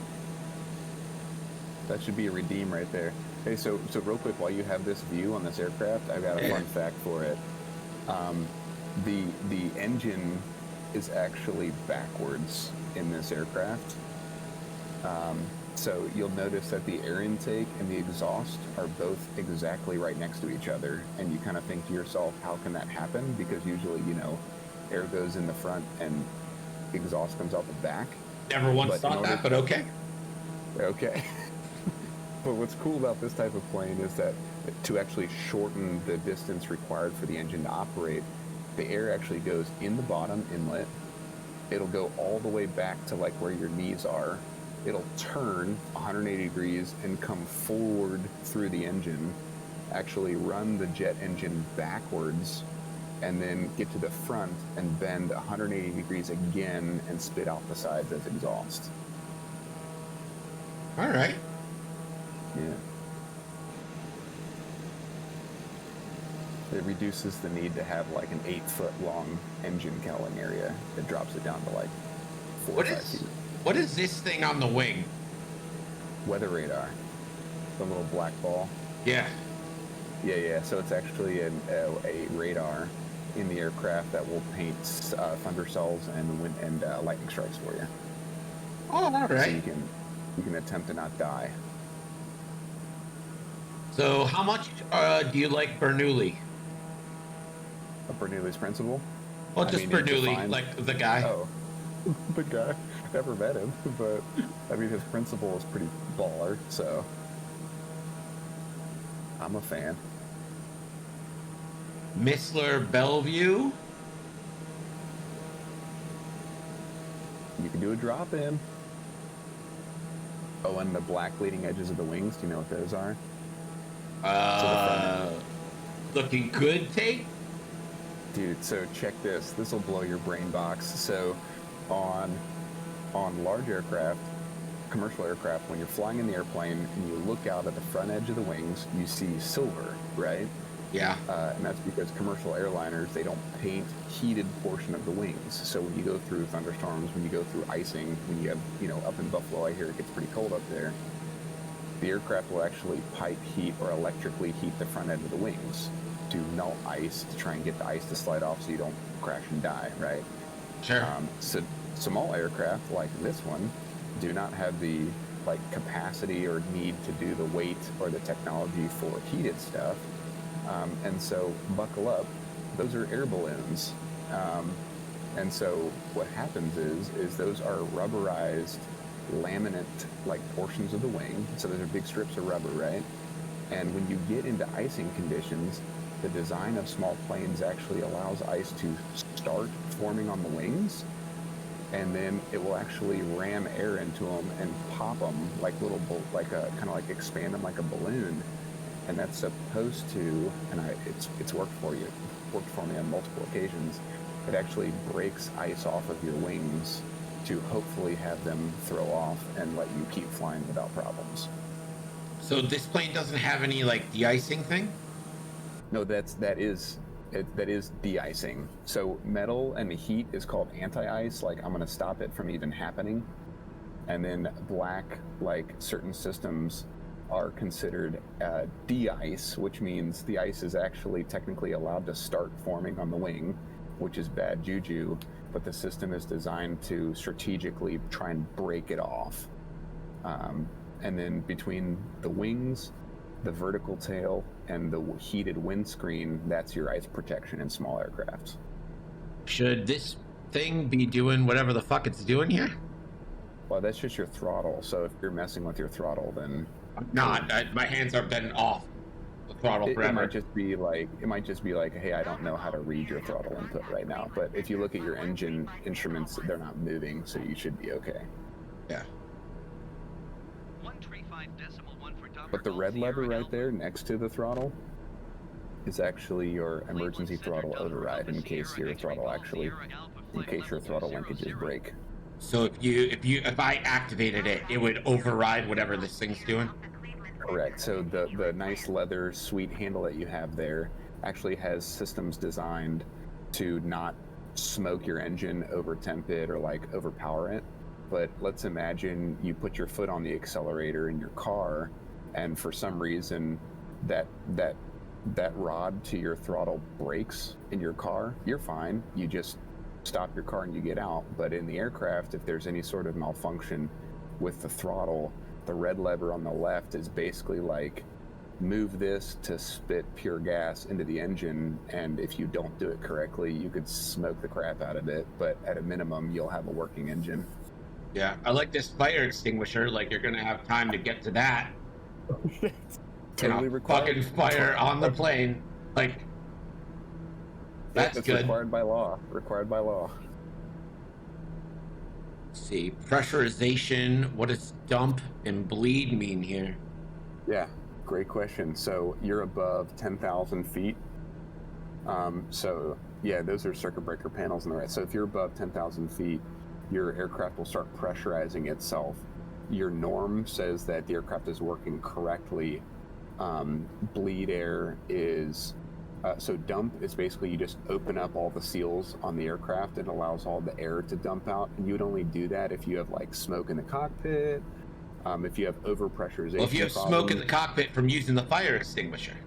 That should be a redeem right there. Hey, so real quick, while you have this view on this aircraft, I've got a fun fact for it. The engine is actually backwards in this aircraft. So you'll notice that the air intake and the exhaust are both exactly right next to each other, and you kind of think to yourself, how can that happen? Because usually, air goes in the front and exhaust comes out the back. Never once thought that, but okay. Okay. But what's cool about this type of plane is that to actually shorten the distance required for the engine to operate, the air actually goes in the bottom inlet. It'll go all the way back to like where your knees are. It'll turn 180 degrees and come forward through the engine, actually run the jet engine backwards, and then get to the front and bend 180 degrees again and spit out the sides as exhaust. All right. Yeah. It reduces the need to have like an 8-foot long engine cowling area. It drops it down to like 4 or 5 feet. What is this thing on the wing? Weather radar. The little black ball. Yeah. Yeah. So it's actually a radar in the aircraft that will paint thunder cells and lightning strikes for you. Oh, all right. So you can attempt to not die. So how much do you like Bernoulli? Bernoulli's principal? Well, just Bernoulli, like the guy. Oh, the guy. Never met him, but I mean, his principal is pretty baller, so I'm a fan. Missler Bellevue. You can do a drop in. Oh, and the black leading edges of the wings, do you know what those are? Looking good take? Dude, so check this. This will blow your brain box. So on large aircraft, commercial aircraft, when you're flying in the airplane and you look out at the front edge of the wings, you see silver, right? Yeah. And that's because commercial airliners, they don't paint heated portion of the wings. So when you go through thunderstorms, when you go through icing, when you have, up in Buffalo, I hear it gets pretty cold up there, the aircraft will actually pipe heat or electrically heat the front end of the wings to melt ice, to try and get the ice to slide off so you don't crash and die, right? Sure. So small aircraft like this one do not have the capacity or need to do the weight or the technology for heated stuff. And so buckle up, those are air balloons. And so what happens is those are rubberized laminate portions of the wing. So those are big strips of rubber, right? And when you get into icing conditions, the design of small planes actually allows ice to start forming on the wings, and then it will actually ram air into them and pop them like expand them like a balloon. And that's supposed to, and it's worked for me on multiple occasions. It actually breaks ice off of your wings to hopefully have them throw off and let you keep flying without problems. So this plane doesn't have any like de-icing thing? No, that is de-icing. So metal and the heat is called anti-ice. Like, I'm going to stop it from even happening. And then black, like certain systems are considered de-ice, which means the ice is actually technically allowed to start forming on the wing, which is bad juju, but the system is designed to strategically try and break it off. And then between the wings, the vertical tail, and the heated windscreen, that's your ice protection in small aircraft. Should this thing be doing whatever the fuck it's doing here? Well, that's just your throttle. So if you're messing with your throttle, then I'm not. My hands are been off the throttle it forever. might just be like, hey, I don't know how to read your throttle input right now. But if you look at your engine instruments, they're not moving, so you should be okay. Yeah. 135.1 for Doppler But the red Golf lever Sierra right there next to the throttle is actually your emergency throttle override in case your throttle linkages break. So if I activated it, it would override whatever this thing's doing? Correct. So the nice leather sweet handle that you have there actually has systems designed to not smoke your engine, overtemp it, or like overpower it. But let's imagine you put your foot on the accelerator in your car, and for some reason that rod to your throttle breaks in your car. You're fine. You just stop your car and you get out. But in the aircraft, if there's any sort of malfunction with the throttle, the red lever on the left is basically like, move this to spit pure gas into the engine, and if you don't do it correctly, you could smoke the crap out of it, but at a minimum, you'll have a working engine. Yeah, I like this fire extinguisher. Like, you're gonna have time to get to that. Totally required. Fucking fire on the plane. Like, that's good. Required by law. Let's see, pressurization. What does dump and bleed mean here? Yeah, great question. So you're above 10,000 feet. So yeah, those are circuit breaker panels on the right. So if you're above 10,000 feet, your aircraft will start pressurizing itself. Your norm says that the aircraft is working correctly. Bleed air is, so dump is basically you just open up all the seals on the aircraft. It allows all the air to dump out. And you would only do that if you have like smoke in the cockpit, if you have overpressurization. Well, if you have smoke in the cockpit from using the fire extinguisher.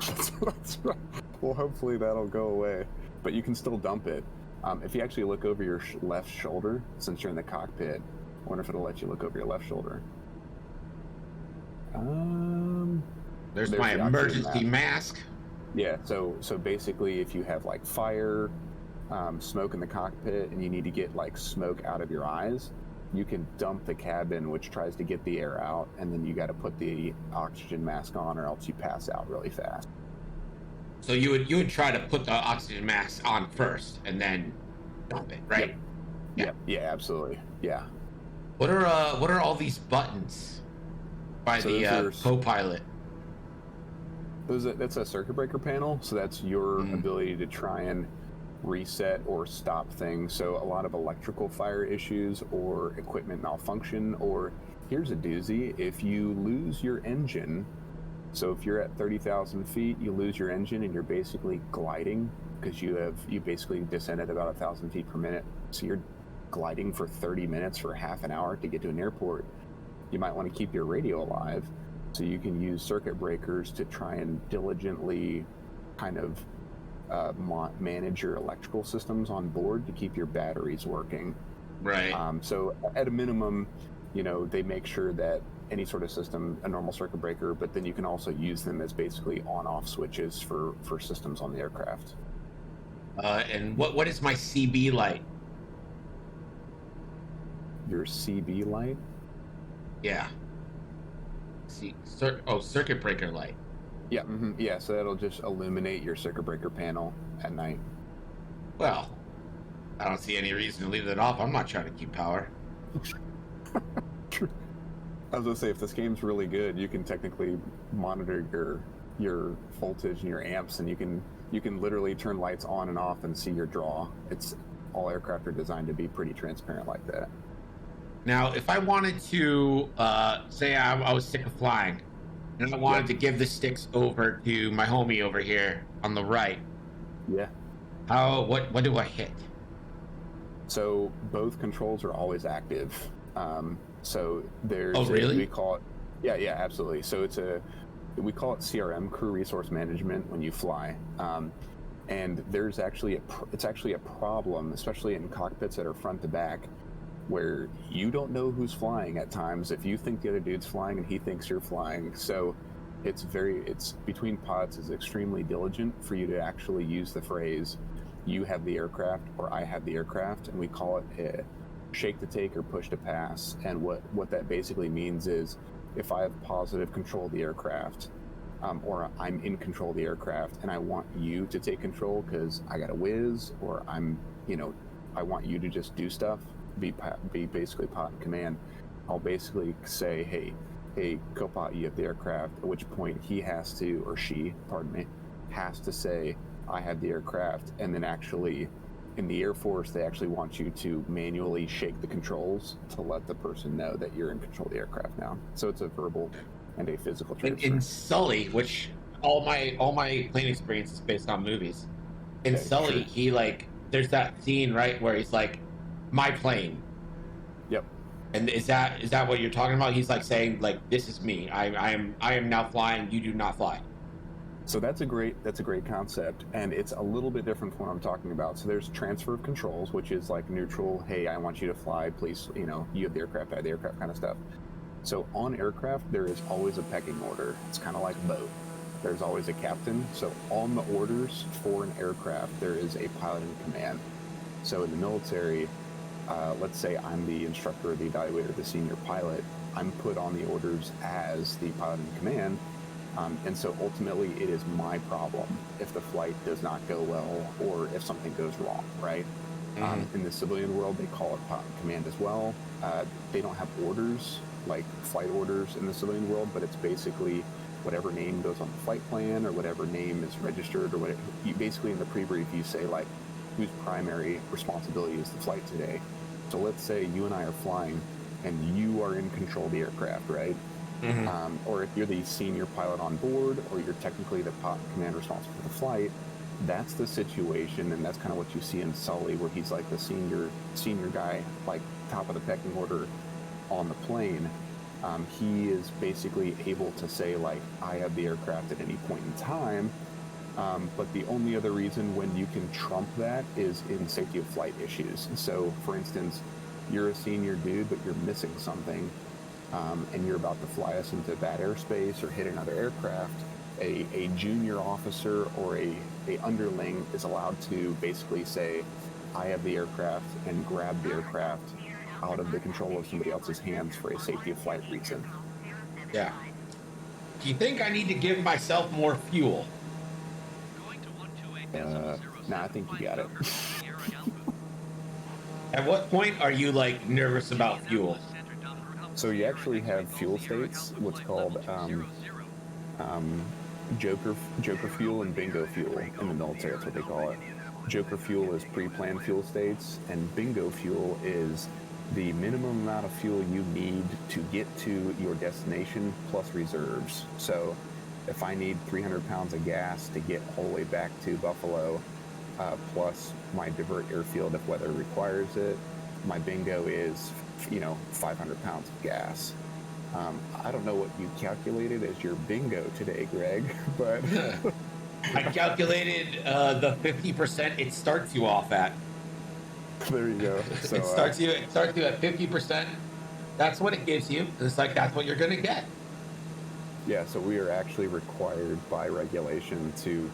That's right. Well, hopefully that'll go away. But you can still dump it. If you actually look over your left shoulder, since you're in the cockpit, I wonder if it'll let you look over your left shoulder. There's my emergency mask. Yeah, so basically if you have like fire, smoke in the cockpit, and you need to get like smoke out of your eyes, you can dump the cabin, which tries to get the air out, and then you got to put the oxygen mask on, or else you pass out really fast. So you would try to put the oxygen mask on first, and then dump it, right? Yep. Yeah, absolutely. Yeah. What are all these buttons by the co-pilot? That's a circuit breaker panel, so that's your ability to try and reset or stop things. So a lot of electrical fire issues or equipment malfunction, or here's a doozy, if you lose your engine, so if you're at 30,000 feet, you lose your engine and you're basically gliding because you basically descended about 1,000 feet per minute. So you're gliding for 30 minutes for half an hour to get to an airport. You might want to keep your radio alive, so you can use circuit breakers to try and diligently kind of manage your electrical systems on board to keep your batteries working. Right. So at a minimum, they make sure that any sort of system, a normal circuit breaker, but then you can also use them as basically on-off switches for systems on the aircraft. And what is my CB light? Your CB light? Yeah. Circuit breaker light. Yeah, yeah. So that'll just illuminate your circuit breaker panel at night. Well, I don't see any reason to leave that off. I'm not trying to keep power. I was gonna say, if this game's really good, you can technically monitor your voltage and your amps, and you can literally turn lights on and off and see your draw. It's all aircraft are designed to be pretty transparent like that. Now, if I wanted to say I was sick of flying, and I wanted to give the sticks over to my homie over here on the right, Yeah. what do I hit? So both controls are always active. So there's really? We call it, yeah, absolutely. So we call it CRM, crew resource management, when you fly. And there's actually it's actually a problem, especially in cockpits that are front to back, where you don't know who's flying at times. If you think the other dude's flying and he thinks you're flying, so it's between pods is extremely diligent for you to actually use the phrase, "You have the aircraft" or "I have the aircraft," and we call it a shake to take or push to pass. And what that basically means is, if I have positive control of the aircraft, or I'm in control of the aircraft, and I want you to take control because I got a whiz, or I want you to just do stuff, be basically pilot in command. I'll basically say, hey, co-pilot, you have the aircraft. At which point he has to, or she, pardon me, has to say, I have the aircraft. And then actually, in the Air Force, they actually want you to manually shake the controls to let the person know that you're in control of the aircraft now. So it's a verbal and a physical transfer. In Sully, which all my plane experience is based on movies. In Sully, he there's that scene, right, where he's like, my plane. Yep. And is that what you're talking about? He's like saying, like, this is me. I am now flying. You do not fly. So that's a great concept, and it's a little bit different from what I'm talking about. So there's transfer of controls, which is like neutral. Hey, I want you to fly, please. You have the aircraft, I have the aircraft, kind of stuff. So on aircraft, there is always a pecking order. It's kind of like a boat. There's always a captain. So on the orders for an aircraft, there is a pilot in command. So in the military, let's say I'm the instructor, the evaluator, the senior pilot. I'm put on the orders as the pilot in command. And so ultimately, it is my problem if the flight does not go well or if something goes wrong, right? In the civilian world, they call it pilot in command as well. They don't have orders, like flight orders in the civilian world, but it's basically whatever name goes on the flight plan or whatever name is registered or whatever. Basically, in the pre-brief, you say, like, whose primary responsibility is the flight today. So let's say you and I are flying and you are in control of the aircraft, right? Or if you're the senior pilot on board, or you're technically the pilot in command responsible for the flight, that's the situation. And that's kind of what you see in Sully, where he's like the senior guy, like top of the pecking order on the plane. He is basically able to say, like, I have the aircraft at any point in time. But the only other reason when you can trump that is in safety of flight issues. So, for instance, you're a senior dude, but you're missing something, and you're about to fly us into bad airspace or hit another aircraft. A junior officer or a underling is allowed to basically say, I have the aircraft, and grab the aircraft out of the control of somebody else's hands for a safety of flight reason. Yeah. Do you think I need to give myself more fuel? Nah, I think you got it. At what point are you like nervous about fuel? So you actually have fuel states, what's called Joker fuel and bingo fuel in the military. That's what they call it. Joker fuel is pre-planned fuel states, and bingo fuel is the minimum amount of fuel you need to get to your destination plus reserves. So if I need 300 pounds of gas to get all the way back to Buffalo, plus my divert airfield if weather requires it, my bingo is 500 pounds of gas. I don't know what you calculated as your bingo today, Greg, but I calculated the 50% it starts you off at. There you go. So, it starts you at 50%. That's what it gives you. It's like, that's what you're gonna get. Yeah, so we are actually required by regulation to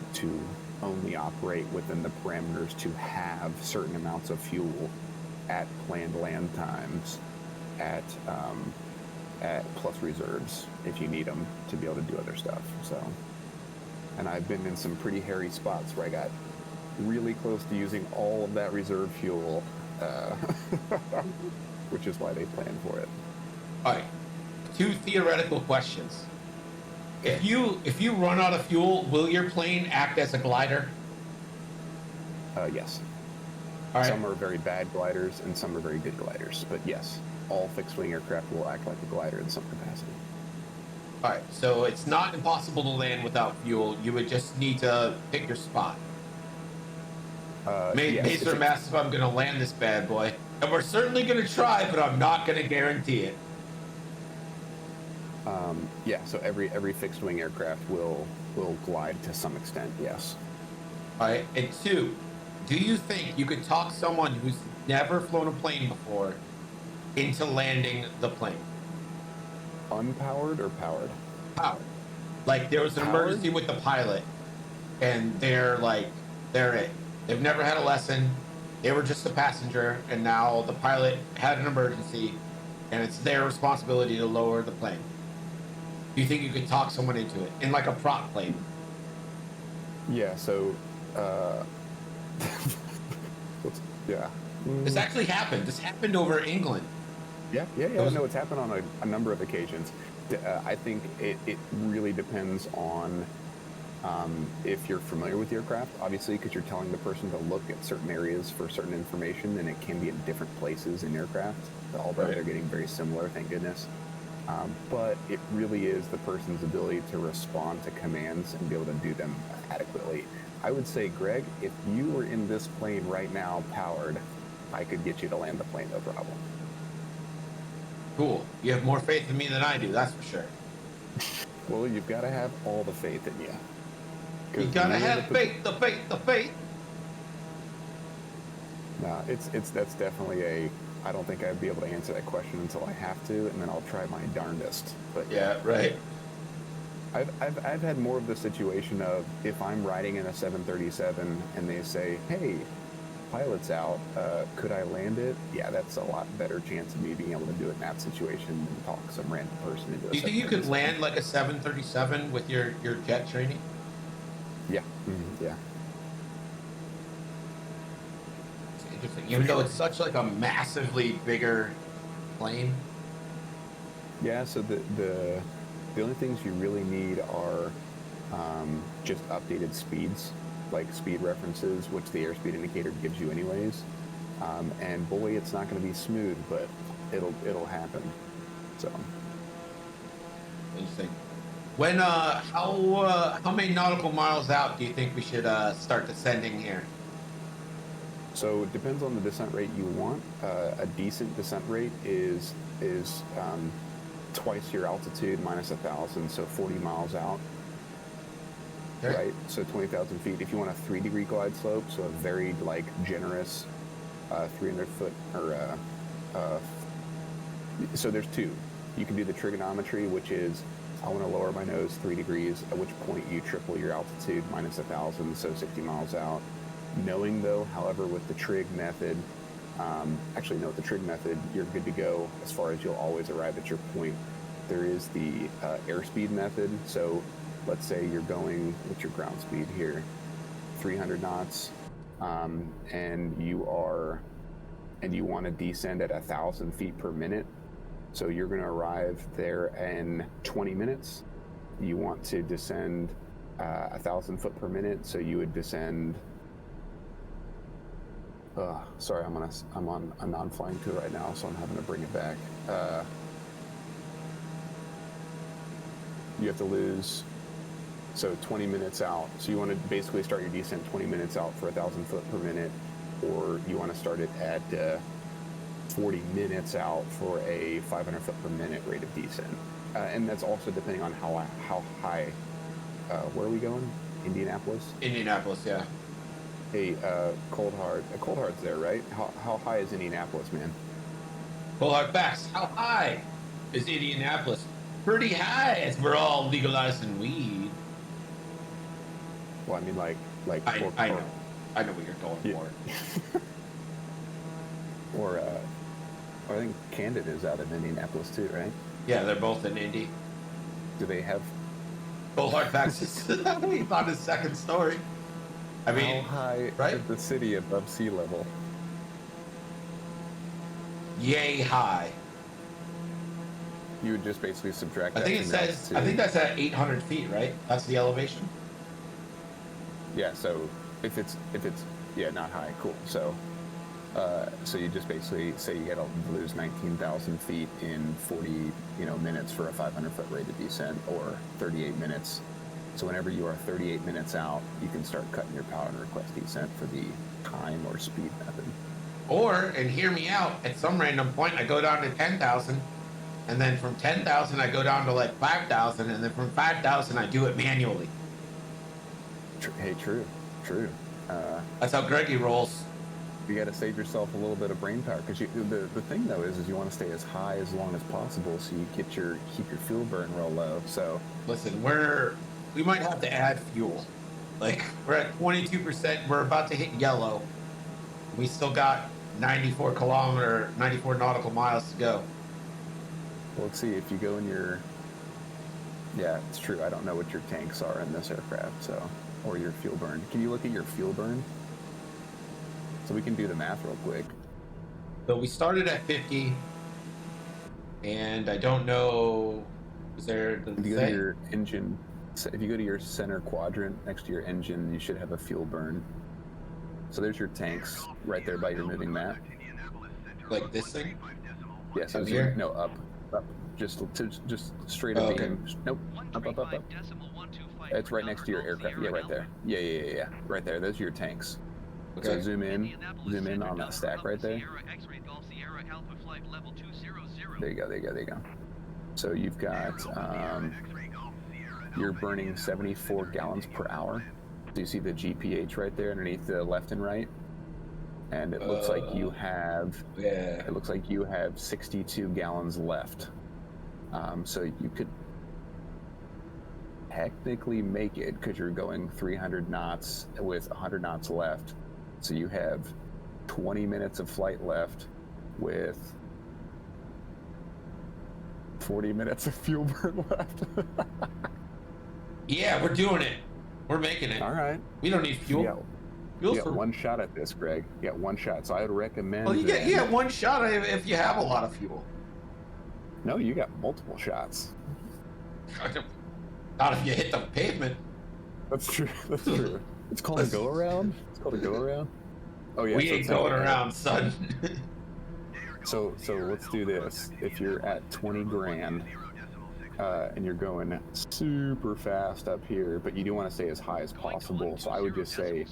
only operate within the parameters to have certain amounts of fuel at planned land times at plus reserves if you need them to be able to do other stuff. So And I've been in some pretty hairy spots where I got really close to using all of that reserve fuel, which is why they planned for it. All right. 2 theoretical questions. If you run out of fuel, will your plane act as a glider? Yes. All right. Some are very bad gliders and some are very good gliders, but yes, all fixed-wing aircraft will act like a glider in some capacity. All right. So it's not impossible to land without fuel. You would just need to pick your spot. Yes, Mace or Massive, I'm going to land this bad boy. And we're certainly going to try, but I'm not going to guarantee it. Yeah, so every fixed-wing aircraft will glide to some extent, yes. All right. And 2, do you think you could talk someone who's never flown a plane before into landing the plane? Unpowered or powered? Powered. Like there was an Powered? emergency with the pilot, and they're it. They've never had a lesson. They were just a passenger, and now the pilot had an emergency, and it's their responsibility to lower the plane. Do you think you could talk someone into it in like a prop plane? Yeah, so, yeah. This actually happened. This happened over England. Yeah. No, it's happened on a number of occasions. I think it really depends on if you're familiar with the aircraft, obviously, because you're telling the person to look at certain areas for certain information, and it can be in different places in aircraft, although they're getting very similar, thank goodness. But it really is the person's ability to respond to commands and be able to do them adequately. I would say, Greg, if you were in this plane right now, powered, I could get you to land the plane, no problem. Cool. You have more faith in me than I do, that's for sure. Well, you've got to have all the faith in you. You gotta have faith, the faith. No, that's definitely I don't think I'd be able to answer that question until I have to, and then I'll try my darndest. But yeah, right. I've had more of the situation of if I'm riding in a 737 and they say, "Hey, pilot's out, could I land it?" Yeah, that's a lot better chance of me being able to do it in that situation than talk some random person into it. Do you think you could land like a 737 with your jet training? Yeah. Mm-hmm. Yeah. It's interesting. Even though it's such like a massively bigger plane. Yeah, so the only things you really need are just updated speeds, like speed references, which the airspeed indicator gives you anyways. And boy, it's not going to be smooth, but it'll happen. So Interesting. When how many nautical miles out do you think we should start descending here? So it depends on the descent rate you want. A decent descent rate is twice your altitude minus 1,000, so 40 miles out. Okay. Right, so 20,000 feet. If you want a 3-degree glide slope, so a very generous 300 foot or so there's 2. You can do the trigonometry, which is I want to lower my nose 3 degrees, at which point you triple your altitude minus 1,000, so 60 miles out. Knowing though, however, with the trig method, with the trig method, you're good to go as far as you'll always arrive at your point. There is the airspeed method. So let's say you're going with your ground speed here, 300 knots, and you want to descend at 1,000 feet per minute. So you're going to arrive there in 20 minutes. You want to descend 1,000 foot per minute, so you would descend. Sorry, I'm on a non-flying tour right now, so I'm having to bring it back. You have to lose 20 minutes out. So you want to basically start your descent 20 minutes out for 1,000 foot per minute, or you want to start it at 40 minutes out for a 500 foot per minute rate of descent. And that's also depending on how high. Where are we going? Indianapolis? Indianapolis, yeah. Hey, Cold Hard's there, right? How high is Indianapolis, man? Cold Hard facts. How high is Indianapolis? Pretty high, as we're all legalizing weed. Well, I mean, I know what you're going for. Or I think Camden is out of Indianapolis too, right? Yeah, they're both in Indy. Do they have Go hard facts. He's on his second story. I mean, how high right? is the city above sea level? Yay high. You would just basically subtract I that think it from says. altitude. I think that's at 800 feet, right? That's the elevation. Yeah, so if it's yeah, not high, cool. So so you just basically say you gotta lose 19,000 feet in 40 minutes for a 500-foot rate of descent, or 38 minutes. So whenever you are 38 minutes out, you can start cutting your power and request descent for the time or speed method. Or, and hear me out, at some random point I go down to 10,000, and then from 10,000 I go down to like 5,000, and then from 5,000 I do it manually. Hey, true. That's how Greggy rolls. You got to save yourself a little bit of brain power, because the thing though is you want to stay as high as long as possible, so you keep your fuel burn real low. So listen, we might have to add fuel. Like, we're at 22%. We're about to hit yellow. We still got 94 nautical miles to go. Well, let's see if you go in your. Yeah, it's true. I don't know what your tanks are in this aircraft, so, or your fuel burn. Can you look at your fuel burn? So we can do the math real quick. So we started at 50, and I don't know. Is there? If you go to your engine, if you go to your center quadrant next to your engine, you should have a fuel burn. So there's your tanks right there by your moving map. Like this thing? Yeah, so here? No, up. Just straight up. Okay. Nope. Up. It's right next to your aircraft. Yeah, right there. Yeah. Right there. Those are your tanks. Okay. So zoom in on that stack right there. There you go. So you've got, you're burning 74 gallons per hour. So you see the GPH right there underneath the left and right? And it looks like you have, it looks like you have 62 gallons left. So you could technically make it, because you're going 300 knots with 100 knots left. So you have 20 minutes of flight left with 40 minutes of fuel burn left. Yeah, we're doing it. We're making it. All right. We don't need fuel. You get one shot at this, Greg. You get one shot. So I would recommend. Well, you get one shot if you have a lot of fuel. No, you got multiple shots. Not if you hit the pavement. That's true. It's called a go around. Oh yeah. We ain't going around, son. So let's do this. If you're at 20 grand and you're going super fast up here, but you do want to stay as high as possible, so I would just say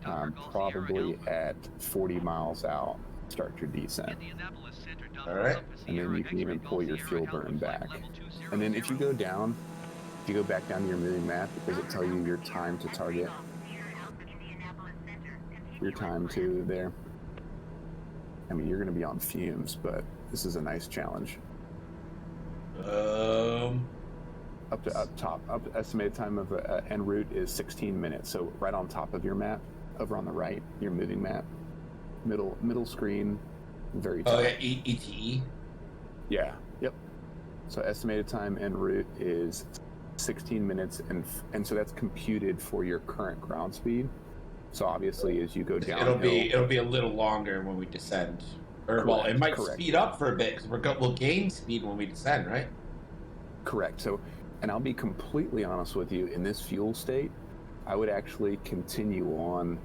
probably at 40 miles out, start your descent. All right. And then you can even pull your fuel burn back. And then if you go back down to your moving map, does it tell you your time to target? Your time to there? I mean, you're going to be on fumes, but this is a nice challenge. Up top, estimated time of en route is 16 minutes. So right on top of your map, over on the right, your moving map, middle screen, very top. Oh yeah, ETE. Yeah. Yep. So estimated time en route is 16 minutes, and so that's computed for your current ground speed. So obviously, as you go down, it'll be a little longer when we descend. Or well, it might speed up for a bit because we'll gain speed when we descend, right? Correct. So, and I'll be completely honest with you, in this fuel state, I would actually continue on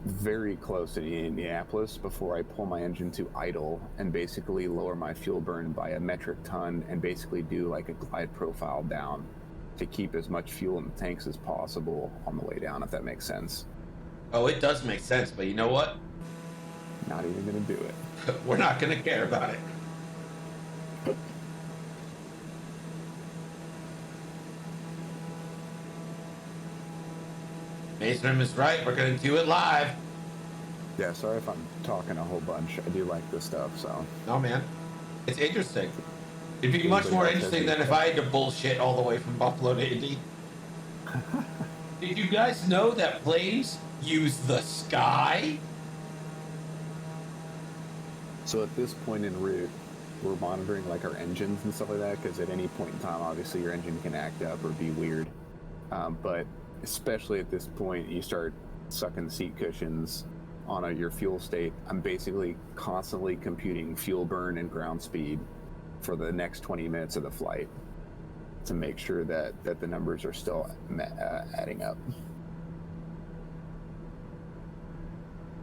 very close to Indianapolis before I pull my engine to idle and basically lower my fuel burn by a metric ton and basically do like a glide profile down to keep as much fuel in the tanks as possible on the way down, if that makes sense. Oh, it does make sense, but you know what? Not even going to do it. We're not going to care about it. Mason is right. We're going to do it live. Yeah, sorry if I'm talking a whole bunch. I do like this stuff, so. No, man. It's interesting. It'd be much more interesting than if I had to bullshit all the way from Buffalo to Indy. Did you guys know that planes use the sky? So at this point en route, we're monitoring like our engines and stuff like that, because at any point in time, obviously your engine can act up or be weird. But especially at this point, you start sucking seat cushions on your fuel state. I'm basically constantly computing fuel burn and ground speed for the next 20 minutes of the flight to make sure that the numbers are still adding up.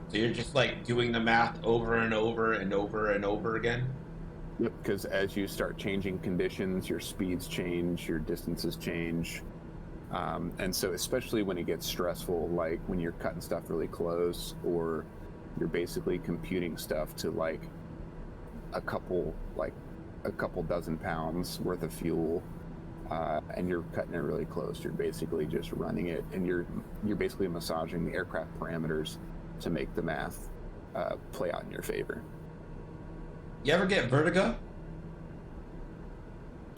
So you're just like doing the math over and over and over and over again? Yep, because as you start changing conditions, your speeds change, your distances change. And so especially when it gets stressful, like when you're cutting stuff really close, or you're basically computing stuff to like a couple dozen pounds worth of fuel, and you're cutting it really close, you're basically just running it, and you're basically massaging the aircraft parameters to make the math play out in your favor. You ever get vertigo?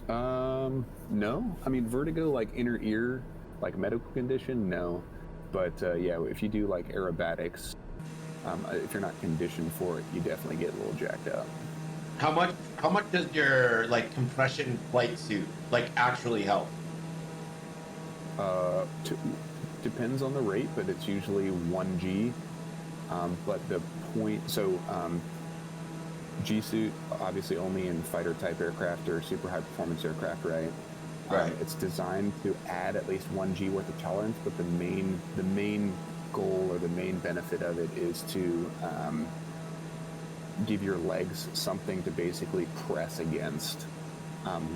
No. I mean, vertigo, like inner ear, like medical condition, no. But yeah, if you do like aerobatics, if you're not conditioned for it, you definitely get a little jacked up. How much does your like compression flight suit like actually help? Depends on the rate, but it's usually 1G. But the point, so G suit obviously only in fighter type aircraft or super high performance aircraft, right? Right. It's designed to add at least 1G worth of tolerance, but the main goal or the main benefit of it is to give your legs something to basically press against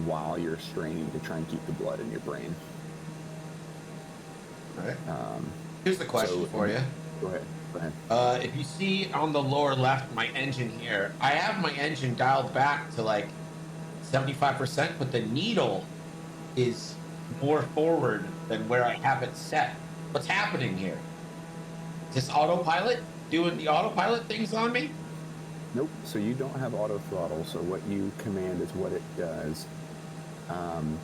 while you're straining to try and keep the blood in your brain. Right. Here's the question for you. Go ahead. If you see on the lower left my engine here, I have my engine dialed back to like 75%, but the needle is more forward than where I have it set. What's happening here? Is this autopilot doing the autopilot things on me? Nope. So you don't have auto throttle. So what you command is what it does. I'm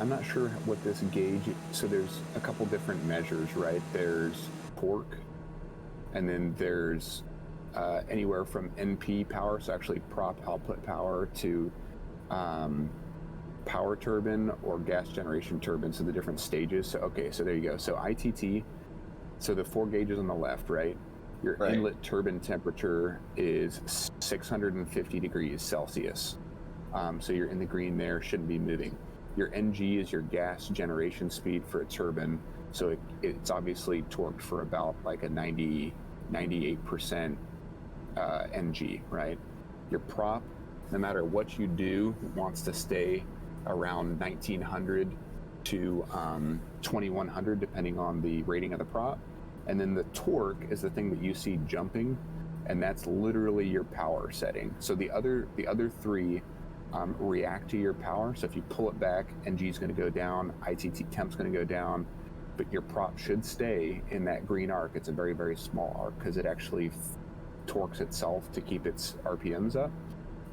not sure what this gauge. So there's a couple different measures, right? There's torque, and then there's anywhere from NP power, so actually prop output power, to power turbine or gas generation turbine, so the different stages. So okay, so there you go. So ITT, so the 4 gauges on the left, right? Your inlet turbine temperature is 650 degrees Celsius. So you're in the green there, shouldn't be moving. Your NG is your gas generation speed for a turbine. So it's obviously torqued for about like a 98% NG, right? Your prop, no matter what you do, wants to stay around 1900 to 2100, depending on the rating of the prop. And then the torque is the thing that you see jumping, and that's literally your power setting. So the other 3 react to your power. So if you pull it back, NG is going to go down, ITT temp's going to go down, but your prop should stay in that green arc. It's a very, very small arc because it actually torques itself to keep its RPMs up.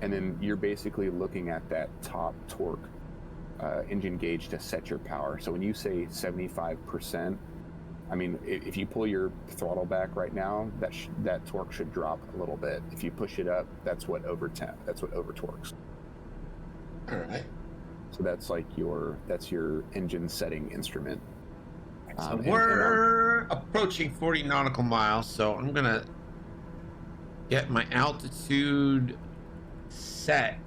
And then you're basically looking at that top torque engine gauge to set your power. So when you say 75%, I mean, if you pull your throttle back right now, that torque should drop a little bit. If you push it up, that's what over torques. All right. So that's like your engine setting instrument. So we're approaching 40 nautical miles, so I'm gonna get my altitude set.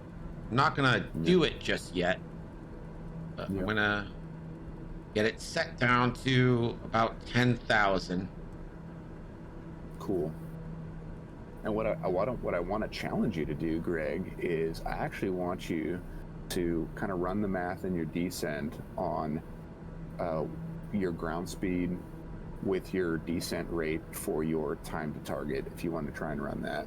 I'm not gonna do it just yet, but I'm gonna get it set down to about 10,000. Cool. And what I want to challenge you to do, Greg, is I actually want you to kind of run the math in your descent on your ground speed with your descent rate for your time to target, if you want to try and run that.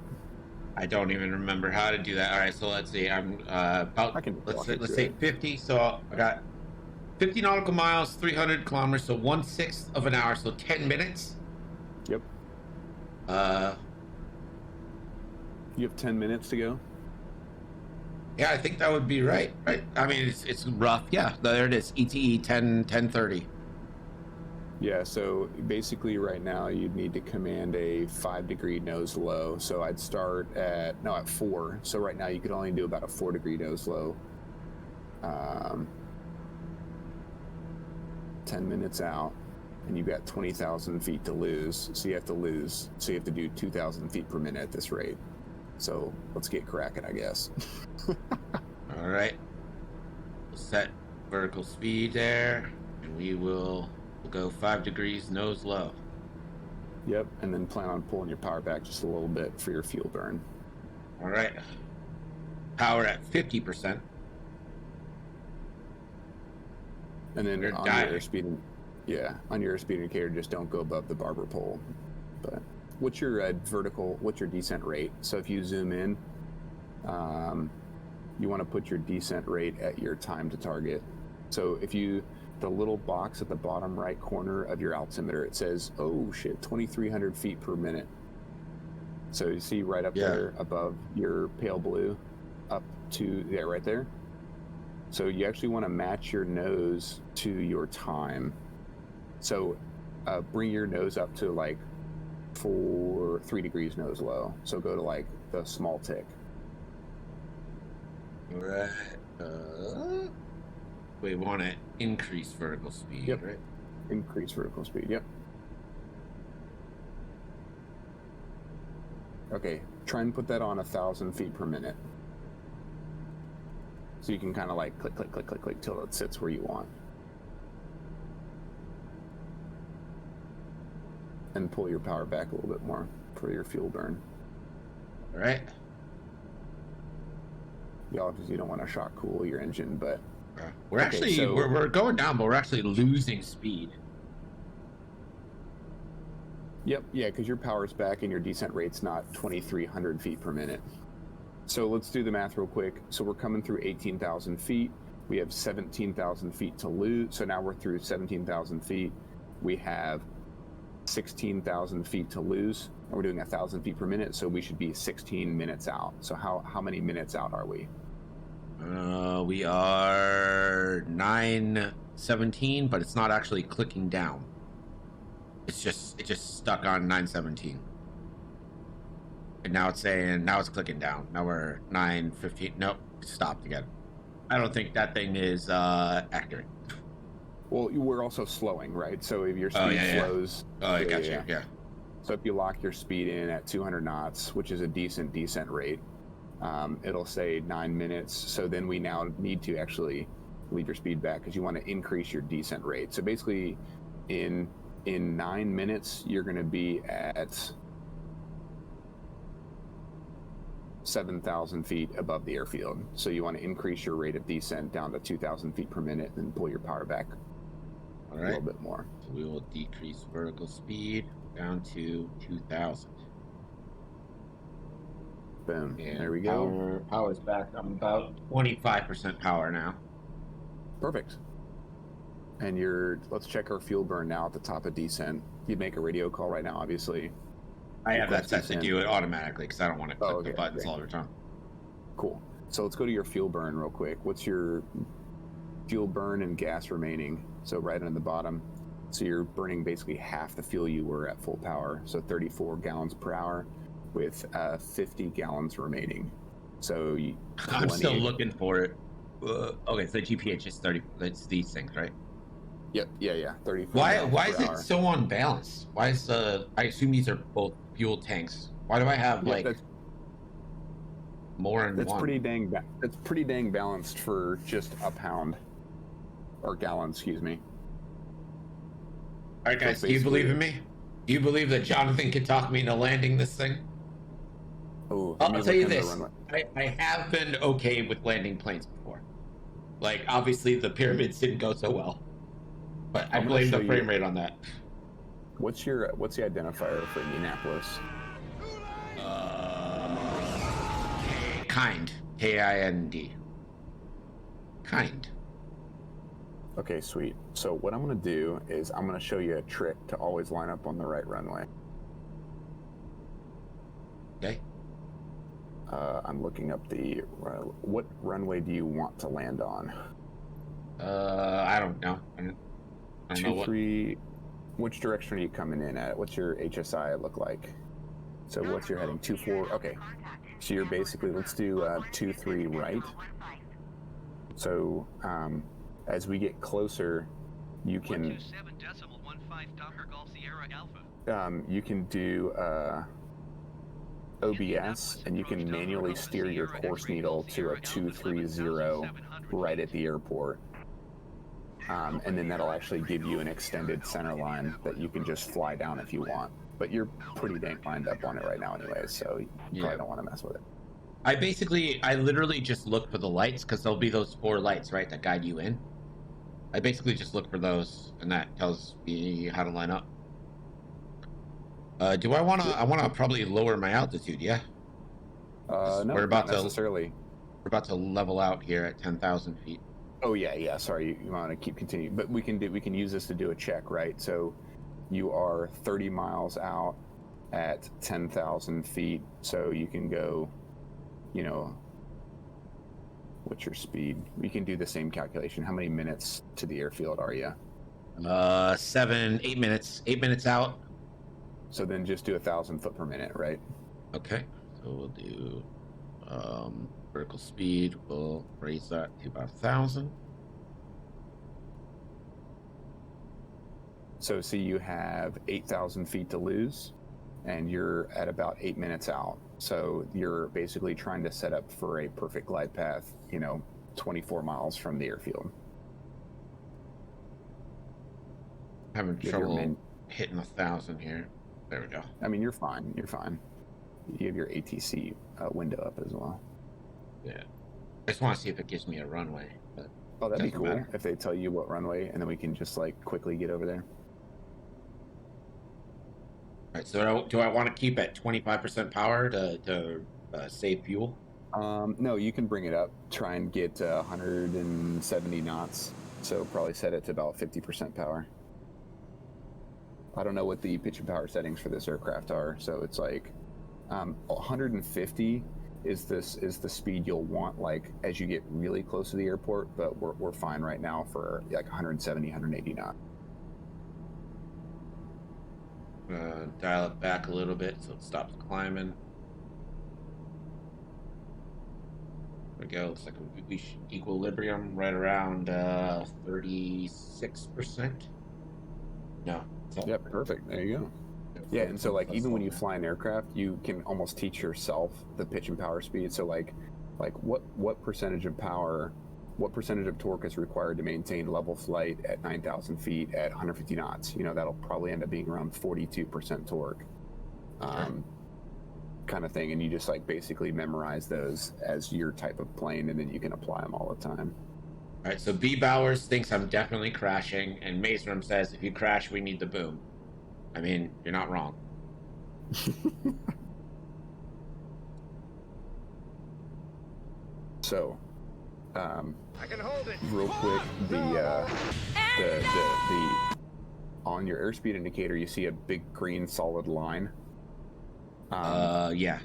I don't even remember how to do that. All right, so let's see. I'm let's say 50. So I got 50 nautical miles, 300 kilometers, so 1/6 of an hour, so 10 minutes. Yep. You have 10 minutes to go? Yeah, I think that would be right. I mean, it's rough. Yeah, there it is. ETE 10:30. Yeah, so basically right now you'd need to command a 5-degree nose low. So I'd start at 4. So right now you could only do about a 4-degree nose low. 10 minutes out, and you've got 20,000 feet to lose. So you have to do 2,000 feet per minute at this rate. So let's get cracking, I guess. All right. We'll set vertical speed there, and we'll go 5 degrees nose low. Yep, and then plan on pulling your power back just a little bit for your fuel burn. All right. Power at 50%. And then You're on dying. your airspeed indicator, just don't go above the barber pole. But what's your descent rate? So if you zoom in, you want to put your descent rate at your time to target. So the little box at the bottom right corner of your altimeter, it says, oh shit, 2,300 feet per minute. So you see right up there above your pale blue, up to there, right there. So you actually want to match your nose to your time. So bring your nose up to like 3 degrees nose low. So go to like the small tick. All right. We want to increase vertical speed, Yep. right? Increase vertical speed, yep. Okay, try and put that on 1,000 feet per minute. So you can kind of like click, click, click, click, click till it sits where you want. And pull your power back a little bit more for your fuel burn. All right. You don't want to shock cool your engine, but We're going down, but we're actually losing speed. Yep, yeah, because your power's back and your descent rate's not 2,300 feet per minute. So let's do the math real quick. So we're coming through 18,000 feet. We have 17,000 feet to lose. So now we're through 17,000 feet. We have 16,000 feet to lose. And we're doing 1,000 feet per minute, so we should be 16 minutes out. So how many minutes out are we? We are 9:17, but it's not actually clicking down. It just stuck on 9:17. And now it's clicking down. Now we're 9:15. Nope, it stopped again. I don't think that thing is accurate. Well, we're also slowing, right? So if your speed slows... Oh, I got you, yeah. So if you lock your speed in at 200 knots, which is a decent descent rate, it'll say 9 minutes. So then we now need to actually lead your speed back because you want to increase your descent rate. So basically in 9 minutes, you're going to be at 7,000 feet above the airfield. So you want to increase your rate of descent down to 2,000 feet per minute and pull your power back a little bit more. So we will decrease vertical speed down to 2,000. Boom. And there we go. Power's back. I'm about 25% power now. Perfect. And let's check our fuel burn now at the top of descent. You'd make a radio call right now, obviously. I have that set to do it automatically because I don't want to click the buttons all the time. Cool. So let's go to your fuel burn real quick. What's your fuel burn and gas remaining? So right on the bottom. So you're burning basically half the fuel you were at full power. So 34 gallons per hour with 50 gallons remaining. So I'm still looking for it. Okay, so GPH is 30. It's these things, right? Yep. Yeah. 34. Why is it so unbalanced? Why is I assume these are both fuel tanks. Why do I have more than one? That's pretty dang balanced for just a pound or gallon, excuse me. All right, guys, do you believe in me? Do you believe that Jonathan can talk me into landing this thing? Oh, I'll tell you this. I have been okay with landing planes before. Like, obviously, the pyramids didn't go so well. But I blame the frame rate on that. What's the identifier for Indianapolis? Kind. K-I-N-D. Kind. Okay, sweet. So what I'm going to do is I'm going to show you a trick to always line up on the right runway. Okay. I'm looking up what runway do you want to land on? I don't know. I don't know what. 1 Which direction are you coming in at? What's your HSI look like? So what's your heading? 2-4. Okay. So you're basically, let's do 2-3 right. So as we get closer, you can 127.15 Docker Golf Sierra Alpha. you can do OBS, and you can manually steer your course needle to a 230 right at the airport. And then that'll actually give you an extended center line that you can just fly down if you want. But you're pretty dang lined up on it right now anyway, so you probably don't want to mess with it. I literally just look for the lights, because there'll be those 4 lights, right, that guide you in. I basically just look for those, and that tells me how to line up. Do I want to probably lower my altitude, yeah? No, not necessarily. We're about to level out here at 10,000 feet. Oh yeah. Sorry, you want to keep continuing, but we can use this to do a check, right? So you are 30 miles out at 10,000 feet, so you can go, you know, what's your speed? We can do the same calculation. How many minutes to the airfield are you? 8 minutes. 8 minutes out. So then just do 1,000 foot per minute, right? Okay. So we'll do vertical speed. We'll raise that to about 1,000. So see, you have 8,000 feet to lose, and you're at about 8 minutes out. So you're basically trying to set up for a perfect glide path, 24 miles from the airfield. Having trouble hitting 1,000 here. There we go. I mean, you're fine. You're fine. You have your ATC window up as well. Yeah. I just want to see if it gives me a runway. But oh, that'd be cool if they tell you what runway, and then we can just quickly get over there. All right. So do I want to keep at 25% power to save fuel? No, you can bring it up. Try and get 170 knots. So probably set it to about 50% power. I don't know what the pitch and power settings for this aircraft are, so it's 150 is the speed you'll want as you get really close to the airport, but we're fine right now for 170, 180 knots. Dial it back a little bit so it stops climbing. There we go. Looks like we should equilibrium right around 36%. No. Yeah, perfect. There you go. Yeah, and so even when you fly an aircraft, you can almost teach yourself the pitch and power speed. So what percentage of power, what percentage of torque is required to maintain level flight at 9,000 feet at 150 knots? That'll probably end up being around 42% torque, kind of thing. And you just basically memorize those as your type of plane, and then you can apply them all the time. All right, so B. Bowers thinks I'm definitely crashing, and Mazerum says if you crash, we need the boom. I mean, you're not wrong. So, I can hold it. Real quick, the on your airspeed indicator, you see a big green solid line. Yeah.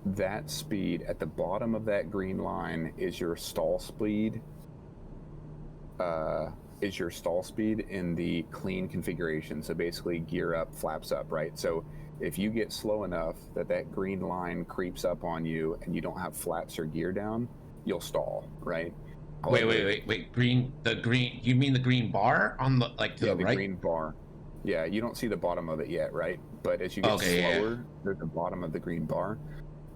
That speed at the bottom of that green line is your stall speed. Is your stall speed in the clean configuration. So basically gear up, flaps up, right? So if you get slow enough that green line creeps up on you and you don't have flaps or gear down, you'll stall, right? Wait. Green. You mean the green bar on the to the right? The green bar. Yeah, you don't see the bottom of it yet, right? But as you get slower, there's the bottom of the green bar.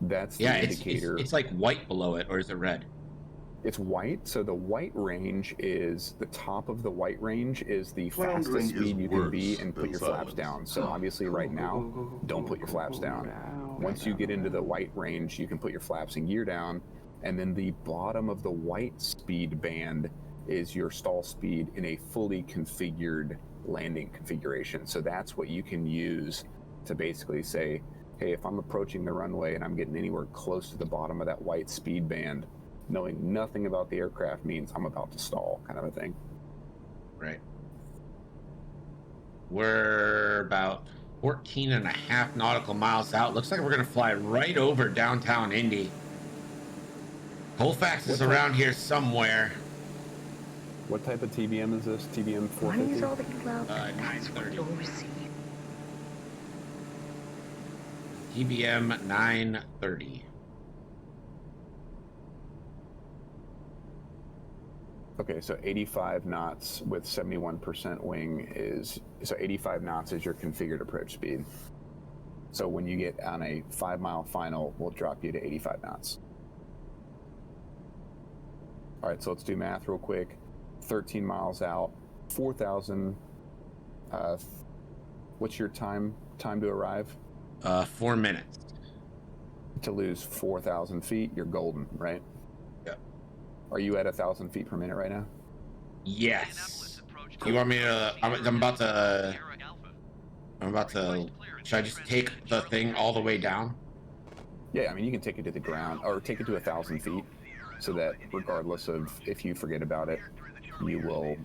That's the indicator. It's white below it, or is it red? It's white. So the white range is the top of the white range is the fastest speed you can be and put your flaps down. So obviously right now, don't put your flaps down. Once you get into the white range, you can put your flaps and gear down. And then the bottom of the white speed band is your stall speed in a fully configured landing configuration. So that's what you can use to basically say, hey, if I'm approaching the runway and I'm getting anywhere close to the bottom of that white speed band, knowing nothing about the aircraft means I'm about to stall, kind of a thing. Right. We're about 14.5 nautical miles out. Looks like we're going to fly right over downtown Indy. Colfax is around here somewhere. What type of TBM is this? TBM Money is 450? all that you love, and that's what 930. you'll receive. TBM 930. Okay, so 85 knots with 71% wing is, so 85 knots is your configured approach speed. So when you get on a 5-mile final, we'll drop you to 85 knots. All right, so let's do math real quick. 13 miles out, 4,000. What's your time to arrive? 4 minutes. To lose 4,000 feet, you're golden, right? Yep. Are you at 1,000 feet per minute right now? Yes. You want me to? I'm about to. Should I just take the thing all the way down? Yeah, I mean, you can take it to the ground or take it to 1,000 feet, so that regardless of if you forget about it, you will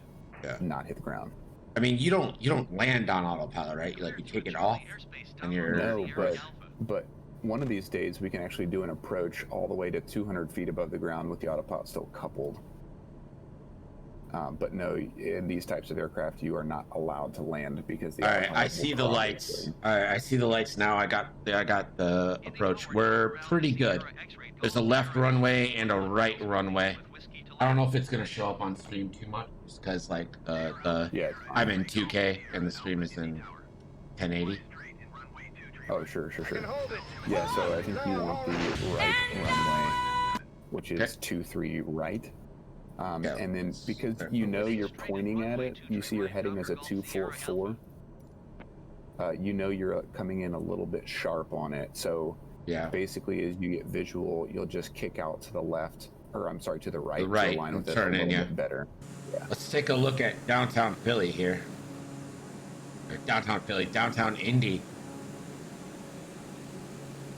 not hit the ground. I mean, you don't land on autopilot, right? You take it off, and you're no, but one of these days we can actually do an approach all the way to 200 feet above the ground with the autopilot still coupled. But no, in these types of aircraft, you are not allowed to land because the. All right, I see the lights. All right, I see the lights now. I got the approach. We're pretty good. There's a left runway and a right runway. I don't know if it's gonna show up on stream too much, just because I'm in 2K and the stream is in 1080. Oh, sure. Yeah, so I think you want the right runway, which is 23 right. And then because you know you're pointing at it, you see you're heading as a 244. You know you're coming in a little bit sharp on it. So basically, as you get visual, you'll just kick out to the left, or I'm sorry, to the right. Right, to align with turn it a in, little bit better. Yeah. Let's take a look at downtown Philly here. Or downtown Philly, downtown Indy.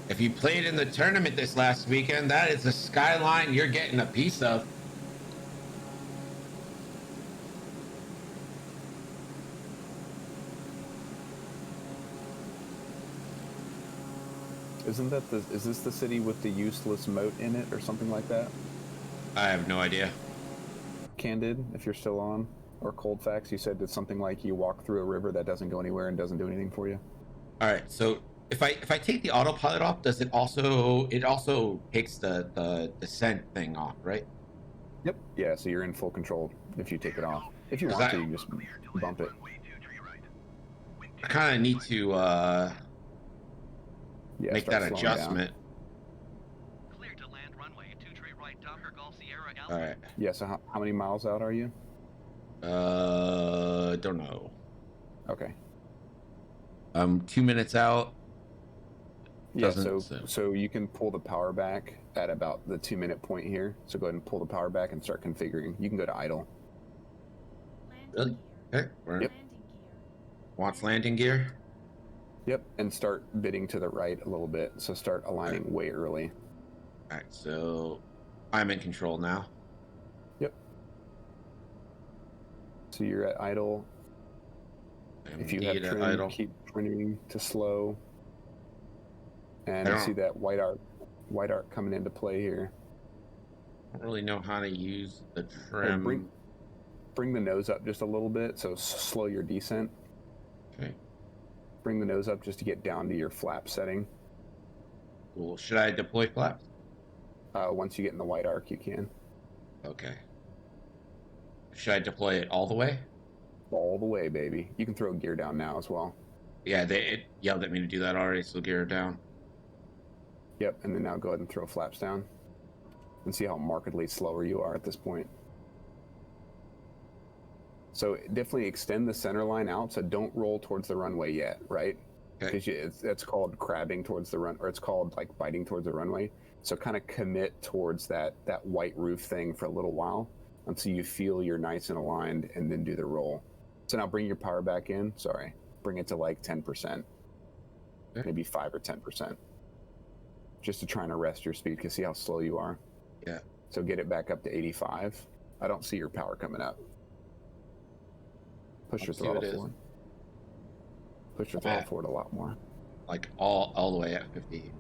If you played in the tournament this last weekend, that is the skyline you're getting a piece of. Is this the city with the useless moat in it or something like that? I have no idea. Candid, if you're still on, or Cold Facts, you said it's something like you walk through a river that doesn't go anywhere and doesn't do anything for you. All right, so if I take the autopilot off, does it also takes the descent thing off, right? Yep. Yeah, so you're in full control if you take it off. If you want to, you just bump it. I kind of need to make that adjustment. Clear to land runway 23 right, Docker Golf Sierra Alpha. All right. Yeah, so how many miles out are you? Don't know. Okay. 2 minutes out. Yeah, so you can pull the power back at about the 2-minute point here. So go ahead and pull the power back and start configuring. You can go to idle. Really? Okay. Yep. Wants landing gear. Yep, and start bidding to the right a little bit. So start aligning way early. All right, so I'm in control now. Yep. So you're at idle. If you have trim, keep trimming to slow. And you see that white arc coming into play here. I don't really know how to use the trim. Bring the nose up just a little bit, so slow your descent. Okay. Bring the nose up just to get down to your flap setting. Cool. Should I deploy flaps? Once you get in the white arc, you can. Okay. Should I deploy it all the way? All the way, baby. You can throw gear down now as well. Yeah, it yelled at me to do that already, so gear down. Yep, and then now go ahead and throw flaps down. And see how markedly slower you are at this point. So definitely extend the center line out, so don't roll towards the runway yet, right? Because it's called crabbing towards the run, or it's called like biting towards the runway. So kind of commit towards that white roof thing for a little while until you feel you're nice and aligned, and then do the roll. So now bring your power back in. Sorry, bring it to like 10%, maybe 5 or 10%, just to try and arrest your speed. Because see how slow you are. Yeah. So get it back up to 85. I don't see your power coming up. Push your throttle forward. Push your throttle forward a lot more. Like all the way at 50.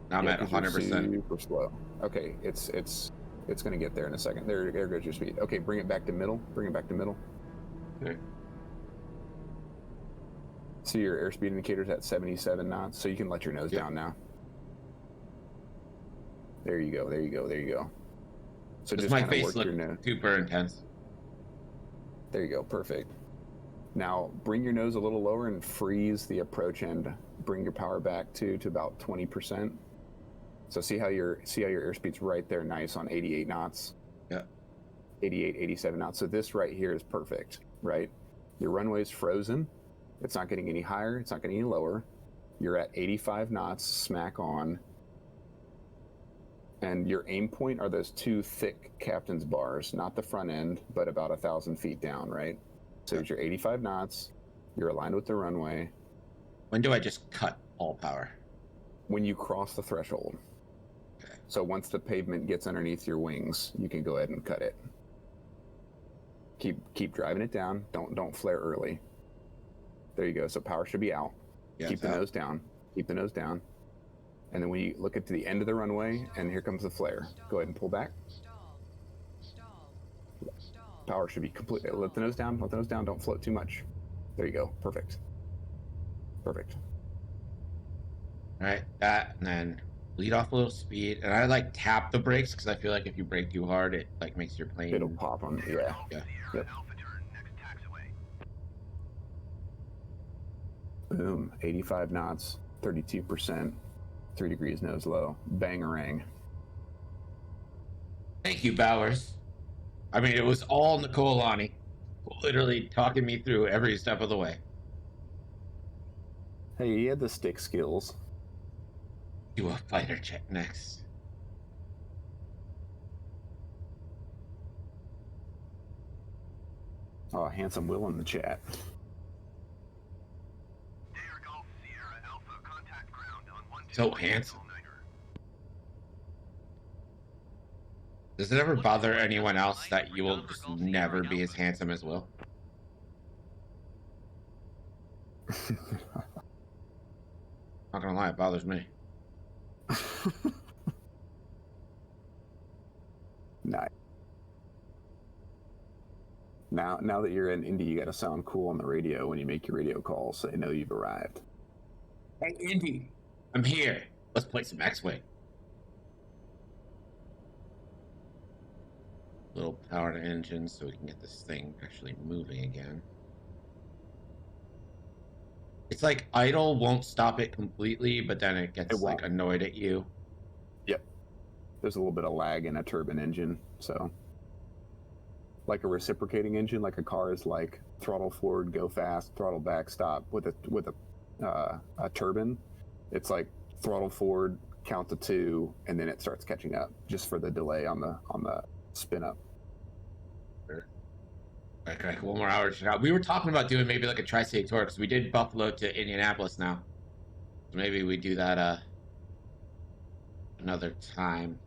Now I'm at 100%. Super slow. Okay, it's It's going to get there in a second. There goes your speed. Okay, bring it back to middle. Bring it back to middle. Okay. See your airspeed indicator's at 77 knots, so you can let your nose down now. There you go. There you go. There you go. So Does just my kind of face work look your nose. super intense? There you go. Perfect. Now bring your nose a little lower and freeze the approach end. Bring your power back to about 20%. So see how your airspeed's right there, nice on 88 knots. Yeah. 88, 87 knots. So this right here is perfect, right? Your runway's frozen. It's not getting any higher. It's not getting any lower. You're at 85 knots, smack on. And your aim point are those two thick captain's bars, not the front end, but about 1,000 feet down, right? So it's your 85 knots. You're aligned with the runway. When do I just cut all power? When you cross the threshold. Okay. So once the pavement gets underneath your wings, you can go ahead and cut it. Keep driving it down. Don't flare early. There you go. So power should be out. Yeah, Keep the nose down. Keep the nose down. And then when you look at the end of the runway, and here comes the flare. Go ahead and pull back. Power should be completely. Let the nose down. Let the nose down. Don't float too much. There you go. Perfect. Perfect. All right, that, and then lead off a little speed, and I like tap the brakes because I feel like if you brake too hard, it like makes your plane. It'll pop them. Yeah. Yeah. Yep. Boom. 85 knots. 32%. 3 degrees nose low. Bangarang. Thank you, Bowers. I mean, it was all Nakoalani, literally talking me through every step of the way. Hey, he had the stick skills. Do a fighter check next. Oh, handsome Will in the chat. So handsome. Does it ever bother anyone else that you will just never be as handsome as Will? Not gonna lie, it bothers me. Nice. Now that you're in Indy, you gotta sound cool on the radio when you make your radio calls so they know you've arrived. Hey, Indy, I'm here. Let's play some X-Wing. Little power to engine so we can get this thing actually moving again. It's like idle won't stop it completely, but then it gets like annoyed at you. Yep. There's a little bit of lag in a turbine engine, so like a reciprocating engine, like a car is like throttle forward, go fast, throttle back, stop. With a turbine, it's like throttle forward, count to 2, and then it starts catching up just for the delay on the spin up. Okay, one more hour to check out. We were talking about doing maybe like a tri-state tour because we did Buffalo to Indianapolis now. So maybe we do that another time.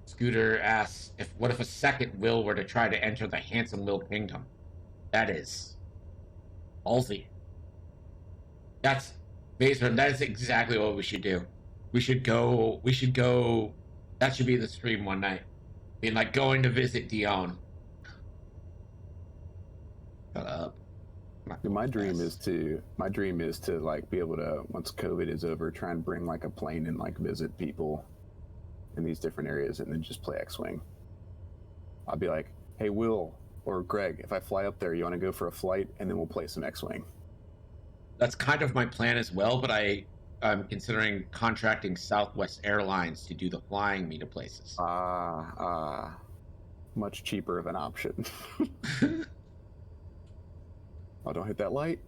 Scooter asks, what if a second Will were to try to enter the handsome Will Kingdom? That is ballsy. That's Baser, that is exactly what we should do. We should go, that should be the stream one night. Being like going to visit Dion. Shut up. My dream is to like be able to, once COVID is over, try and bring like a plane and like visit people in these different areas and then just play X-Wing. I'll be like, hey Will or Greg, if I fly up there, you want to go for a flight and then we'll play some X-Wing. That's kind of my plan as well, but I'm considering contracting Southwest Airlines to do the flying me to places. Much cheaper of an option. Oh, don't hit that light.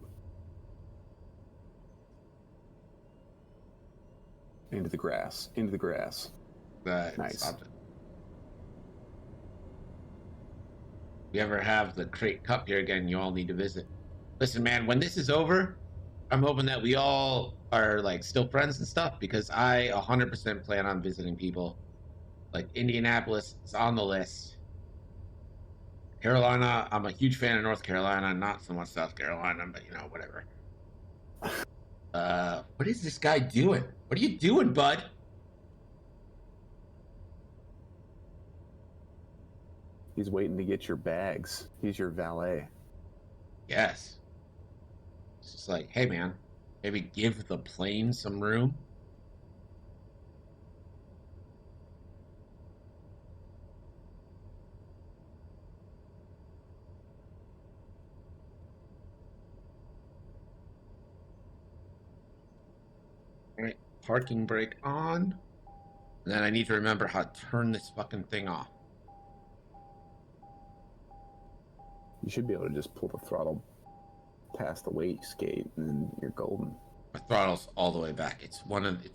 Into the grass. Into the grass. Nice. If you ever have the Crate Cup here again, you all need to visit. Listen, man, when this is over, I'm hoping that we all are like still friends and stuff because I 100% plan on visiting people. Like Indianapolis is on the list. Carolina, I'm a huge fan of North Carolina, not so much South Carolina, but you know, whatever. What is this guy doing? What are you doing, bud? He's waiting to get your bags. He's your valet. Yes. It's just like, hey man, maybe give the plane some room. All right, parking brake on. And then I need to remember how to turn this fucking thing off. You should be able to just pull the throttle past the wastegate, and then you're golden. My throttle's all the way back. It's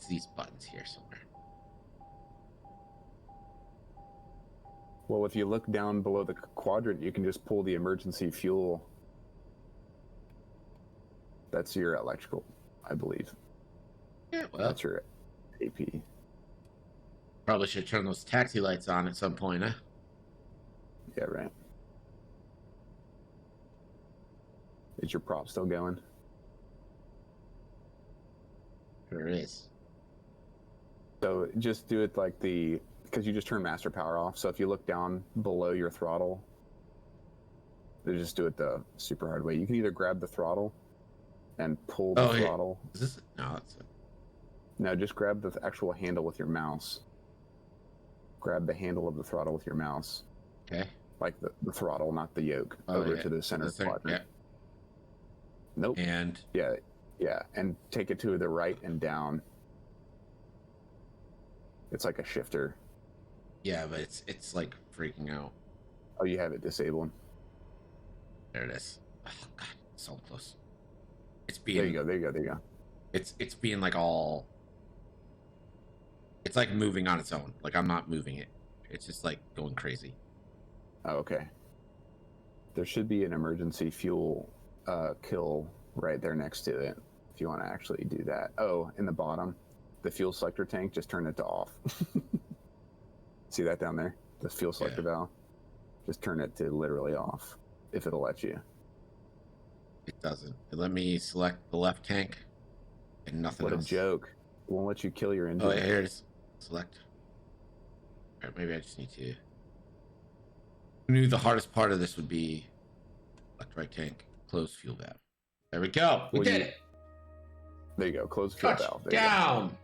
these buttons here somewhere. Well, if you look down below the quadrant, you can just pull the emergency fuel. That's your electrical, I believe. Yeah, well, That's your AP. probably should turn those taxi lights on at some point, huh? Yeah, right. Is your prop still going? Sure is. So just do it like because you just turn master power off. So if you look down below your throttle, they just do it the super hard way. You can either grab the throttle and pull the throttle. Is this? No, that's it. No, just grab the actual handle with your mouse. Grab the handle of the throttle with your mouse. Okay. Like the throttle, not the yoke, over to the center quadrant. Yeah. Nope. And yeah, and take it to the right and down. It's like a shifter. yeah, but it's like freaking out. Oh, you have it disabled. There it is. Oh god, so close. It's There being you go. it's being like all. It's like moving on its own. Like I'm not moving it. It's just like going crazy. Oh, okay. There should be an emergency fuel kill right there next to it if you want to actually do that. Oh, in the bottom, the fuel selector tank, just turn it to off. See that down there? The fuel selector valve? Just turn it to literally off, if it'll let you. It doesn't. It let me select the left tank and nothing else. What a joke. It won't let you kill your engine. Oh, yeah, here it is. Select. All right, maybe I just need to. I knew the hardest part of this would be select right tank, close fuel valve. There we go. We did it. There you go. Close fuel valve. There Down.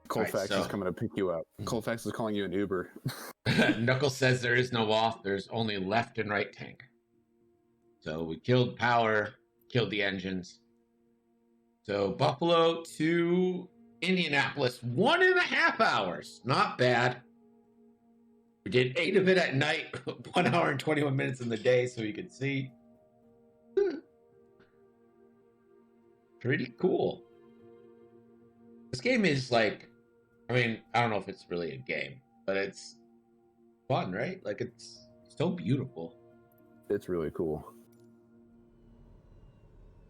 Colfax is coming to pick you up. Colfax is calling you an Uber. Knuckles says there is no off. There's only left and right tank. So we killed power, killed the engines. So Buffalo to Indianapolis, 1.5 hours. Not bad. We did 8 of it at night, 1 hour and 21 minutes in the day, so you can see. Pretty cool. This game is like, I mean, I don't know if it's really a game, but it's fun, right? Like it's so beautiful. It's really cool.